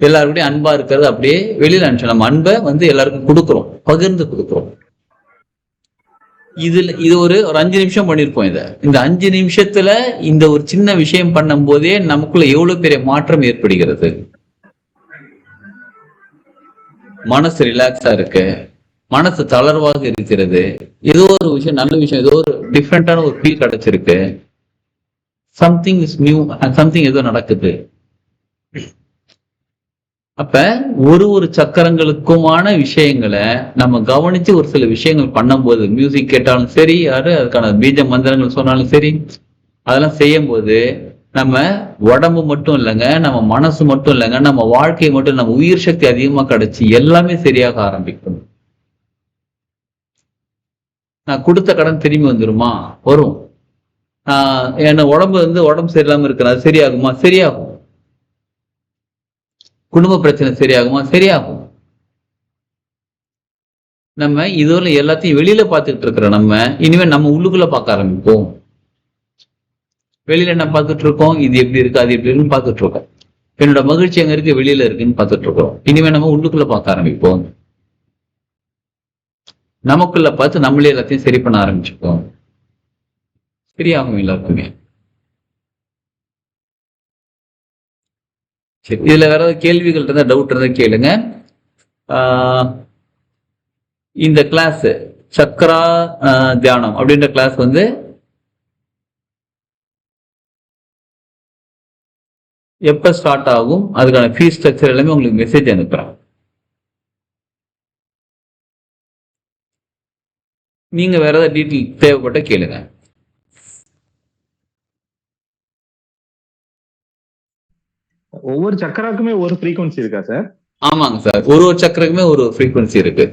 எல்லாருக்கூடயும் அன்பா இருக்கிறது அப்படியே வெளியில அனுப்பிச்சோம். நம்ம அன்பை வந்து எல்லாருக்கும் கொடுக்குறோம், பகிர்ந்து கொடுக்குறோம். இது ஒரு 5 நிமிஷம் பண்ணிருப்போம். இந்த 5 நிமிஷத்துல இந்த ஒரு சின்ன விஷயம் பண்ணும் போதே நமக்குள்ள எவ்வளவு பெரிய மாற்றம் ஏற்படுகிறது. மனசு ரிலாக்ஸா இருக்கு, மனசு தளர்வாக இருக்கிறது. ஏதோ ஒரு விஷயம், நல்ல விஷயம், ஏதோ ஒரு டிஃப்ரெண்டான ஒரு ஃபீல் கிடைச்சிருக்கு. சம்திங் இஸ் நியூ, சம்திங் ஏதோ நடக்குது. அப்ப ஒரு சக்கரங்களுக்குமான விஷயங்களை நம்ம கவனிச்சு ஒரு சில விஷயங்கள் பண்ணும்போது, மியூசிக் கேட்டாலும் சரி, யாரு அதுக்கான பீஜ மந்திரங்கள் சொன்னாலும் சரி, அதெல்லாம் செய்யும் போது நம்ம உடம்பு மட்டும் இல்லைங்க, நம்ம மனசு மட்டும் இல்லைங்க, நம்ம வாழ்க்கை மட்டும், நம்ம உயிர் சக்தி அதிகமா கிடைச்சி எல்லாமே சரியாக ஆரம்பிக்கும். நான் கொடுத்த கடன் திரும்பி வந்துருமா? வரும். என்ன உடம்பு சரியில்லாம இருக்கிற அது சரியாகுமா? சரியாகும். குடும்ப பிரச்சனை சரியாகுமா? சரியாகும். நம்ம இதுவரை எல்லாத்தையும் வெளியில பார்த்துட்டு இருக்கிற நம்ம இனிமே நம்ம உள்ளுக்குள்ள பார்க்க ஆரம்பிப்போம். வெளியில என்ன பார்த்துட்டு இருக்கோம்? இது எப்படி இருக்கு, அது எப்படி இருக்குன்னு பார்த்துட்டு இருக்கோம். என்னோட மகிழ்ச்சி எங்க இருக்கு, வெளியில இருக்குன்னு பார்த்துட்டு இருக்கோம். இனிமே நம்ம உள்ளுக்குள்ள பார்க்க ஆரம்பிப்போம். நமக்குள்ள பார்த்து நம்மளே எல்லாத்தையும் சரி பண்ண ஆரம்பிச்சுப்போம். சரியாகும் எல்லாருக்குமே. சரி, இதுல வேற ஏதாவது கேள்விகள் இருந்தா, டவுட் இருந்தா கேளுங்க. இந்த கிளாஸ் சக்ரா தியானம் அப்படின்ற கிளாஸ் வந்து எப்ப ஸ்டார்ட் ஆகும், அதுக்கான ஃபீஸ் ஸ்ட்ரக்சர் எல்லாமே உங்களுக்கு மெசேஜ் அனுப்புறேன். நீங்க வேற ஏதாவது டீட்டெயில் தேவைப்பட்ட கேளுங்க. ஒவ்வொரு சக்கராக்குமே ஒரு ஃப்ரீக்வன்சி இருக்கா சார்? ஆமாங்க சார், ஒரு சக்கரக்குமே ஒரு ஃப்ரீக்வன்சி இருக்கு.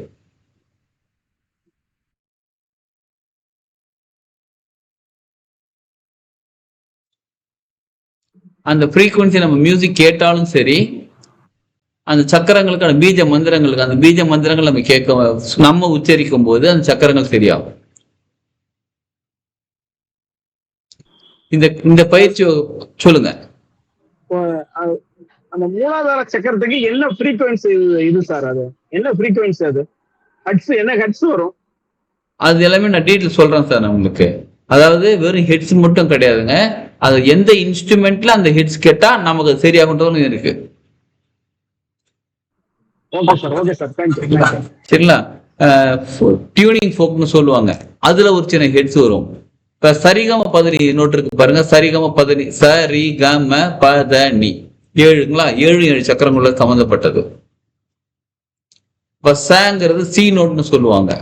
அந்த ஃப்ரீக்வன்சி நம்ம மியூசிக் கேட்டாலும் சரி, அந்த சக்கரங்களுக்கான பீஜ மந்திரங்களுக்கு அந்த பீஜ மந்திரங்கள் நம்ம நம்ம உச்சரிக்கும் போது அந்த சக்கரங்கள் சரியாகும். இந்த பயிற்சி சொல்லுங்க. அந்த மூலாதார சக்கரத்துக்கு என்ன ஃப்ரீக்வன்சி இது சார்? அது என்ன ஃப்ரீக்வன்சி? அது ஹெட்ஸ் என்ன ஹெட்ஸ் வரும்? அது எல்லாமே நான் டீட்டெயில் சொல்றேன் சார் நான் உங்களுக்கு. அதாவது வெறும் ஹெட்ஸ் மட்டும் கிடையாதுங்க, அது எந்த இன்ஸ்ட்ருமெண்ட்ல அந்த ஹெட்ஸ் கேட்டா நமக்கு சரியாகும்ன்றதும் இருக்கு. சரிங்களா? டியூனிங் ஃபோக்னு சொல்லுவாங்க, அதுல ஒரு சின்ன ஹெட்ஸ் வரும். இப்ப சரிகம பதனி நோட்டு இருக்கு பாருங்க, சரிகம பதனி, சரி கம பதனி, 7ங்களா? 7 சக்கரங்களோட சம்பந்தப்பட்டது. இப்ப சாங்கிறது சி நோட்னு சொல்லுவாங்க.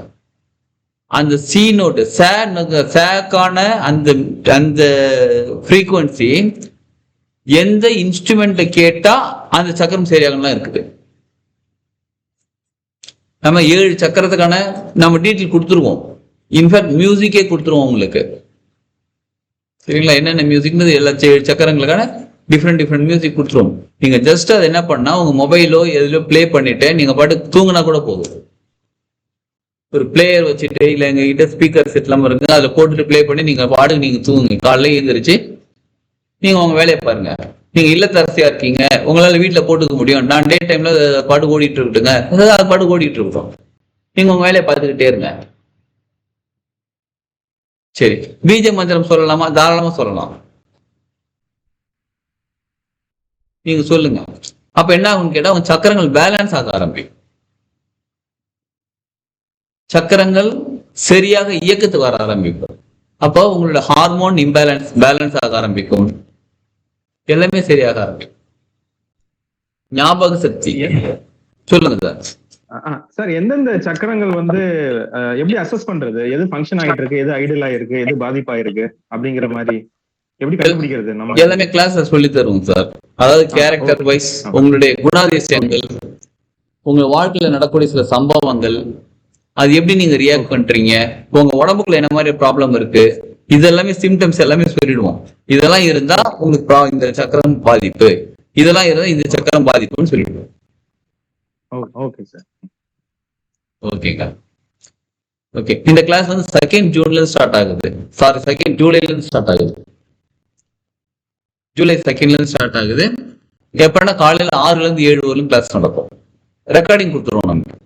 அந்த சி நோட்டு சேக்கான அந்த அந்த ஃப்ரீக்வன்சி எந்த இன்ஸ்ட்ருமெண்ட்ல கேட்டா அந்த சக்கரம் சரியாகலாம் இருக்குது. நம்ம 7 சக்கரத்துக்கான நம்ம டீட்டெயில் கொடுத்துருவோம். இன்ஃபேக்ட் மியூசிக்கே கொடுத்துருவோம் உங்களுக்கு. சரிங்களா? என்னென்ன மியூசிக்னு எல்லா 7 சக்கரங்களுக்கான டிஃப்ரெண்ட் மியூசிக் கொடுத்துருவோம். நீங்க ஜஸ்ட் அதை என்ன பண்ணா உங்க மொபைலோ எதுலயோ பிளே பண்ணிட்டு நீங்க பாட்டு தூங்கினா கூட போதும். ஒரு பிளேயர் வச்சுட்டு இல்ல எங்க கிட்ட ஸ்பீக்கர் செட் எல்லாம் இருக்கு, அதுல போட்டுட்டு பிளே பண்ணி நீங்க பாட்டுக்கு நீங்க தூங்குங்க. காலைல எழுந்திரிச்சு நீங்க உங்க வேலையை பாருங்க. நீங்க இல்லத்தரசியா இருக்கீங்க, உங்களால வீட்டுல போட்டுக்க முடியும். நான் டே டைம்ல பாட்டு ஓடிட்டு இருக்குங்க, அது பாட்டு ஓடிட்டு இருக்கோம். நீங்க உங்க வேலையை பார்த்துக்கிட்டே இருங்க. சரி, பீஜ மந்திரம் சொல்லலாமா? தாராளமா சொல்லலாம். நீங்க சொல்லுங்க. அப்ப என்ன ஆகும்னு கேட்டா உங்க சக்கரங்கள் பேலன்ஸ் ஆக ஆரம்பிக்கும். சக்கரங்கள் சரியாக இயக்கத்துக்கு வர ஆரம்பிக்கும். அப்போ உங்களோட ஹார்மோன் பேலன்ஸ் ஆக ஆரம்பிக்கும். எல்லாமே சரியாக ஆரம்பிக்கும். ஞாபக சக்தி சொல்லுங்க சார். சார், எந்தெந்த சக்கரங்கள் வந்து எப்படி அசஸ் பண்றது? எது ஃபங்க்ஷன் ஆகிட்டு இருக்கு, எது ஐடியல் ஆயிருக்கு, எது பாதிப்பாயிருக்கு அப்படிங்கிற மாதிரி எப்படி கண்டுபிடிக்கிறது? நம்ம எல்லாமே கிளாஸ்ல சொல்லி தருவோம் சார். அதாவது கேரக்டர் வைஸ் உங்களுடைய குணாதிசயங்கள், உங்க வாழ்க்கையில நடக்கக்கூடிய சில சம்பவங்கள், அது எப்படி நீங்க ரியாக்ட் பண்றீங்க, உங்க உடம்புக்குள்ள என்ன மாதிரி ப்ராப்ளம் இருக்கு, இதெல்லாமே சிம்டம்ஸ் எல்லாமே சொல்லிடுவோம். இதெல்லாம் இருந்தா உங்களுக்கு இந்த சக்கரம் பாதிப்பு, இதெல்லாம் இருந்தா இந்த சக்கரம் பாதிப்புன்னு சொல்லிடுவோம். Okay sir. ஓகேங்க. ஓகே, இந்த கிளாஸ் வந்து 2nd ஜூன்ல ஸ்டார்ட் ஆகுது. சாரி, 2nd ஜூலைல இருந்து ஸ்டார்ட் ஆகுது. ஜூலை 2nd ஸ்டார்ட் ஆகுது. எப்பன்னா காலையில 6ல இருந்து 7 வரைக்கும் கிளாஸ் நடக்கும். ரெக்கார்டிங் கொடுத்துருவோம். நம்ம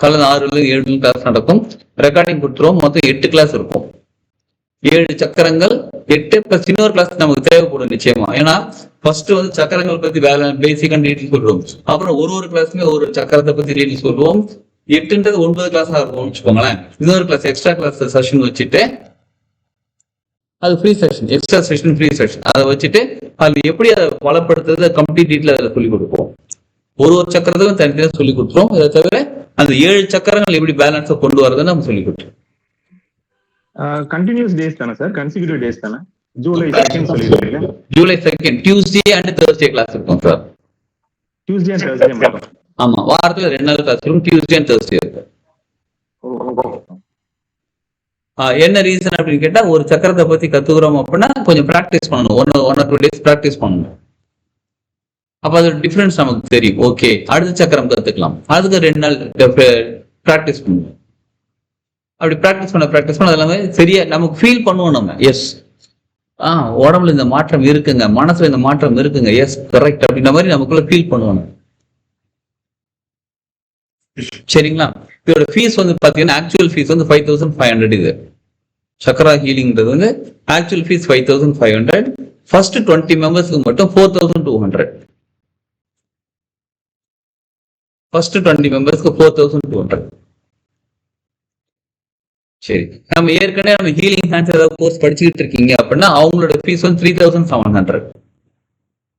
காலையில 6ல இருந்து 7 கிளாஸ் நடக்கும். ரெக்கார்டிங் கொடுத்துருவோம். மொத்தம் 8 கிளாஸ் இருக்கும். 7 சக்கரங்கள் 8 பிளஸ் இன்னொரு கிளாஸ் நமக்கு தேவைப்படும் நிச்சயமா. ஏன்னா ஃபர்ஸ்ட் வந்து சக்கரங்கள் பத்தி பேசிக்கா டீட்டெயில் சொல்லுவோம். அப்புறம் ஒரு கிளாஸ்மே ஒரு சக்கரத்தை பத்தி டீட்டெயில் சொல்லுவோம். 8ன்றது 9 கிளாஸா இருக்கும் வச்சுக்கோங்களேன். இன்னொரு கிளாஸ் எக்ஸ்ட்ரா கிளாஸ் செஷன் வச்சுட்டு அது free session, extra session free session, அதை வச்சுட்டு அது எப்படி அதை வளப்படுத்துறது கம்ப்ளீட் டீட்டெயில் அதில் சொல்லிக் கொடுப்போம். ஒரு சக்கரத்துக்கும் தனித்தனியாக சொல்லி கொடுத்துருவோம். இதை தவிர அந்த 7 சக்கரங்கள் எப்படி பேலன்ஸை கொண்டு வரதுன்னு நம்ம சொல்லி கொடுத்துருவோம். கண்டினியூஸ் டேஸ் தானே சார்? கன்சிக்யூட்டிவ் டேஸ் தானே? ஜூலை 2nd சொல்லிருக்கீங்க. July 2nd Tuesday and Thursday class இருக்கும் சார். டியூஸ்டே அண்ட் தேர்ஸ்டே மட்டும். ஆமா, வாரத்துல 2 நாள் கிளாஸ் இருக்கும், டியூஸ்டே அண்ட் தேர்ஸ்டே இருக்கும். என்ன ரீசன் அப்படின்னு கேட்டா, ஒரு சக்கரத்தை பத்தி கத்துக்கிறோம் அப்படின்னா கொஞ்சம் பிராக்டிஸ் பண்ணணும், 1 or 2 days பிராக்டிஸ் பண்ணணும். அப்ப அது டிஃபரன்ஸ் நமக்கு தெரியும். ஓகே, அடுத்த சக்கரம் கத்துக்கலாம், அதுக்கு 2 நாள் பிராக்டிஸ் பண்ணணும். அப்படி பிராக்டிஸ் பண்ண அதெல்லாமே சரியா நமக்கு ஃபீல் பண்ணுவோம் நம்ம. எஸ், உடம்புல இந்த மாற்றம் இருக்குங்க, மனசுல இந்த மாற்றம் இருக்குங்க, எஸ் கரெக்ட் அப்படின்ற மாதிரி நமக்குள்ள ஃபீல் பண்ணுவோம். சரிங்களா? இதோட ஃபீஸ் வந்து பாத்தீங்கன்னா ஆக்சுவல் ஃபீஸ் வந்து 5500. இது சக்கரா ஹீலிங்கிறது வந்து ஆக்சுவல் ஃபீஸ் 5500. ஃபர்ஸ்ட் 20 மெம்பர்ஸ்க்கு மட்டும் 4200. ஃபர்ஸ்ட் 20 மெம்பர்ஸ்க்கு 4200. சரி, நம்ம ஏற்கனவே நம்ம ஹீலிங் ஹேண்ட்ஸ் ஏதாவது கோர்ஸ் படிச்சுக்கிட்டு இருக்கீங்க அப்படின்னா அவங்களோட ஃபீஸ் வந்து 3700.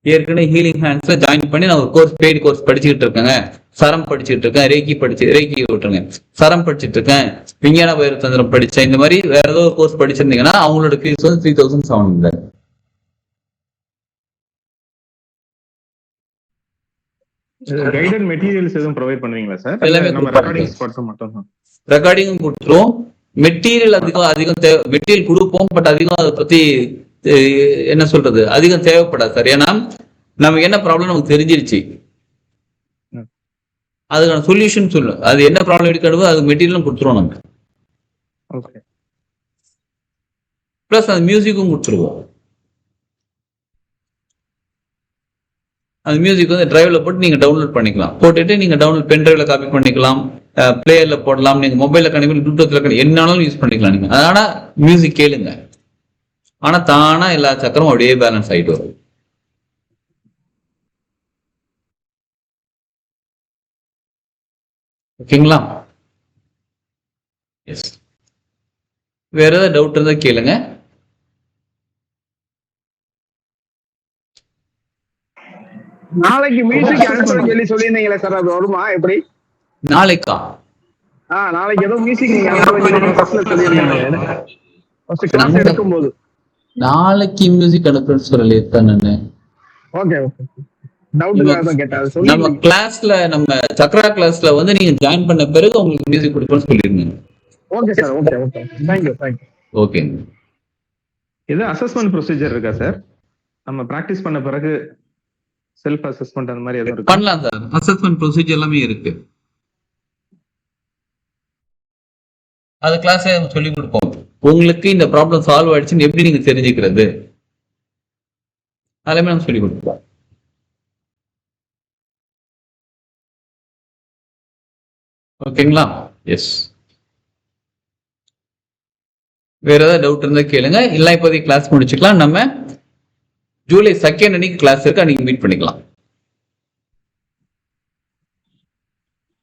ஏற்கனவே ஹீலிங் ஹேண்ட்ஸ்ல ஜாயின் பண்ணி நான் ஒரு கோர்ஸ், பெய்டு கோர்ஸ் படிச்சுக்கிட்டு இருக்கேங்க, சரம் படிச்சுட்டு இருக்கேன், ரேக்கி விட்டுருங்க, சரம் படிச்சுட்டு இருக்கேன், விஞ்ஞான வைரத்தந்திரம் படிச்சேன், இந்த மாதிரி வேற ஏதோ ஒரு கோர்ஸ் படிச்சிருந்தீங்கன்னா அவங்களோட ஃபீஸ் வந்து 3700. கைடட் மெட்டீரியல்ஸ் எதுவும் ப்ரொவைட் பண்ணுவீங்களா சார்? எல்லாமே நம்ம ரெக்கார்டிங்ஸ் மட்டும் தான். ரெக்கார்டிங்கும் கொடுத்துருவோம். மெட்டீரியல் அதிகம் மெட்டீரியல் கொடுப்போம், பட் அதிகம் அதை பத்தி என்ன சொல்றது அதிகம் தேவைப்படாது சார். ஏன்னா நமக்கு என்ன ப்ராப்ளம் நமக்கு தெரிஞ்சிருச்சு, அதுக்கான சொல்யூஷன் சொல்லும். அது என்ன ப்ராப்ளம் எடுக்கணும் அது மெட்டீரியலும் கொடுத்துருவோம் நம்ம. ஓகே, பிளஸ் அந்த மியூசிக்கும் கொடுத்துருவோம். அந்த மியூசிக் வந்து டிரைவ்ல போட்டு நீங்க டவுன்லோட் பண்ணிக்கலாம். போட்டுட்டு நீங்க டவுன்லோட் பென் டிரைவ்ல காப்பி பண்ணிக்கலாம், பிளேயர்ல போடலாம், நீங்க மொபைல்ல கனெக்ட் பண்ணி ப்ளூடூத்ல கனெக்ட் என்னாலும் யூஸ் பண்ணிக்கலாம் நீங்க. ஆனா மியூசிக் கேளுங்க, ஆனா தானா எல்லா சக்கரம் அப்படியே பேலன்ஸ் ஆயிட்டு வரும். ஓகேங்களா? எஸ், வேற ஏதாவது டவுட் இருந்தா கேளுங்க. நாளைக்கு மியூசிக் ஆன்சர் சொல்லி சொல்லியிருந்தீங்களே சார், அது வருமா எப்படி? நாளைக்கா? நாளைக்கு ஏதோ மியூசிக் நீங்க சொல்லியிருந்தீங்க ஃபர்ஸ்ட் கிளாஸ் எடுக்கும்போது. நாளைக்கு மியூசிக் அனுப்புறேன்னு சொல்லலையே நானு. ஓகே ஓகே, டவுட் கேட்டேன். நம்ம கிளாஸ்ல, நம்ம சக்ரா கிளாஸ்ல வந்து நீங்க ஜாயின் பண்ண பிறகு உங்களுக்கு மியூசிக் கொடுப்போம்னு சொல்லிருந்தீங்க. Okay sir, okay okay, thank you. Okay, இது அசஸ்மென்ட் ப்ரொசீஜர் இருக்கா சார்? நம்ம பிராக்டிஸ் பண்ண பிறகு செல்ஃப் அசஸ்மென்ட் அந்த மாதிரி எதுவும் பண்ணலாம் சார். அசஸ்மென்ட் ப்ரொசீஜர் எல்லாமே இருக்கு, அது கிளாஸே சொல்லி கொடுப்போம். உங்களுக்கு இந்த ப்ராப்ளம் சால்வ் ஆயிடுச்சுன்னு எப்படி நீங்க தெரிஞ்சுக்கிறது, அதெல்லாமே நம்ம சொல்லி கொடுப்போம். ஓகேங்களா? எஸ், வேற ஏதாவது டவுட் இருந்தா கேளுங்க, இல்ல இப்போதைக்கு கிளாஸ் முடிச்சுக்கலாம். நம்ம ஜூலை 2nd அன்னைக்கு கிளாஸ் இருக்கு, அன்னைக்கு மீட் பண்ணிக்கலாம்.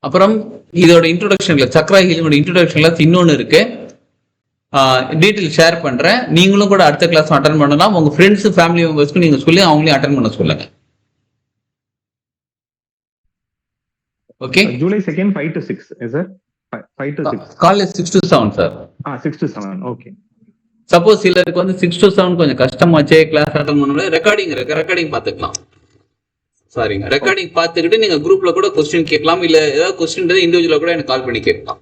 அப்புறம் இதோட இன்ட்ரோடக்ஷன்ல, சக்ரா ஹீலிங்கோட இன்ட்ரோடக்ஷன் கிளாஸ் இன்னொன்னு இருக்கு, டீட்டெயில் ஷேர் பண்றேன். நீங்களும் கூட அடுத்த கிளாஸ் அட்டன் பண்ணலாம். உங்க ஃப்ரெண்ட்ஸ், ஃபேமிலி மெம்பர்ஸ்க்கு நீங்க சொல்லி அவங்களையும் அட்டன் பண்ண சொல்லுங்க. Okay, July 2nd 5 to 6 sir? 5 to 6 college 6 to 7 sir. 6 to 7. Okay. Suppose சிலருக்கு வந்து 6 to 7 கொஞ்சம் கஷ்டமாச்சே கிளாஸ் அட்டன் பண்ணணும், ரெக்கார்டிங் இருக்கு, ரெக்கார்டிங் பார்த்துக்கலாம். சாரிங்க, ரெக்கார்டிங் பார்த்துக்கிட்டு நீங்க குரூப்ல கூட கொஸ்டின் கேட்கலாம், இல்ல ஏதாவது கொஸ்டின் இண்டிவிஜுவலா கூட எனக்கு கால் பண்ணி கேட்கலாம்.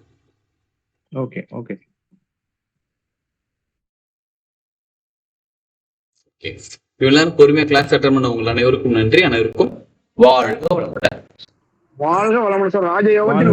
ஓகே ஓகே ஓகே, இவ்வளவு நேரம் பொறுமையா கிளாஸ் அட்டன் பண்ண உங்கள் அனைவருக்கும் நன்றி. அனைவருக்கும் வாழ்க வளமுடன். வாழ்க வளமுடன் சார். ராஜயோகத்தில்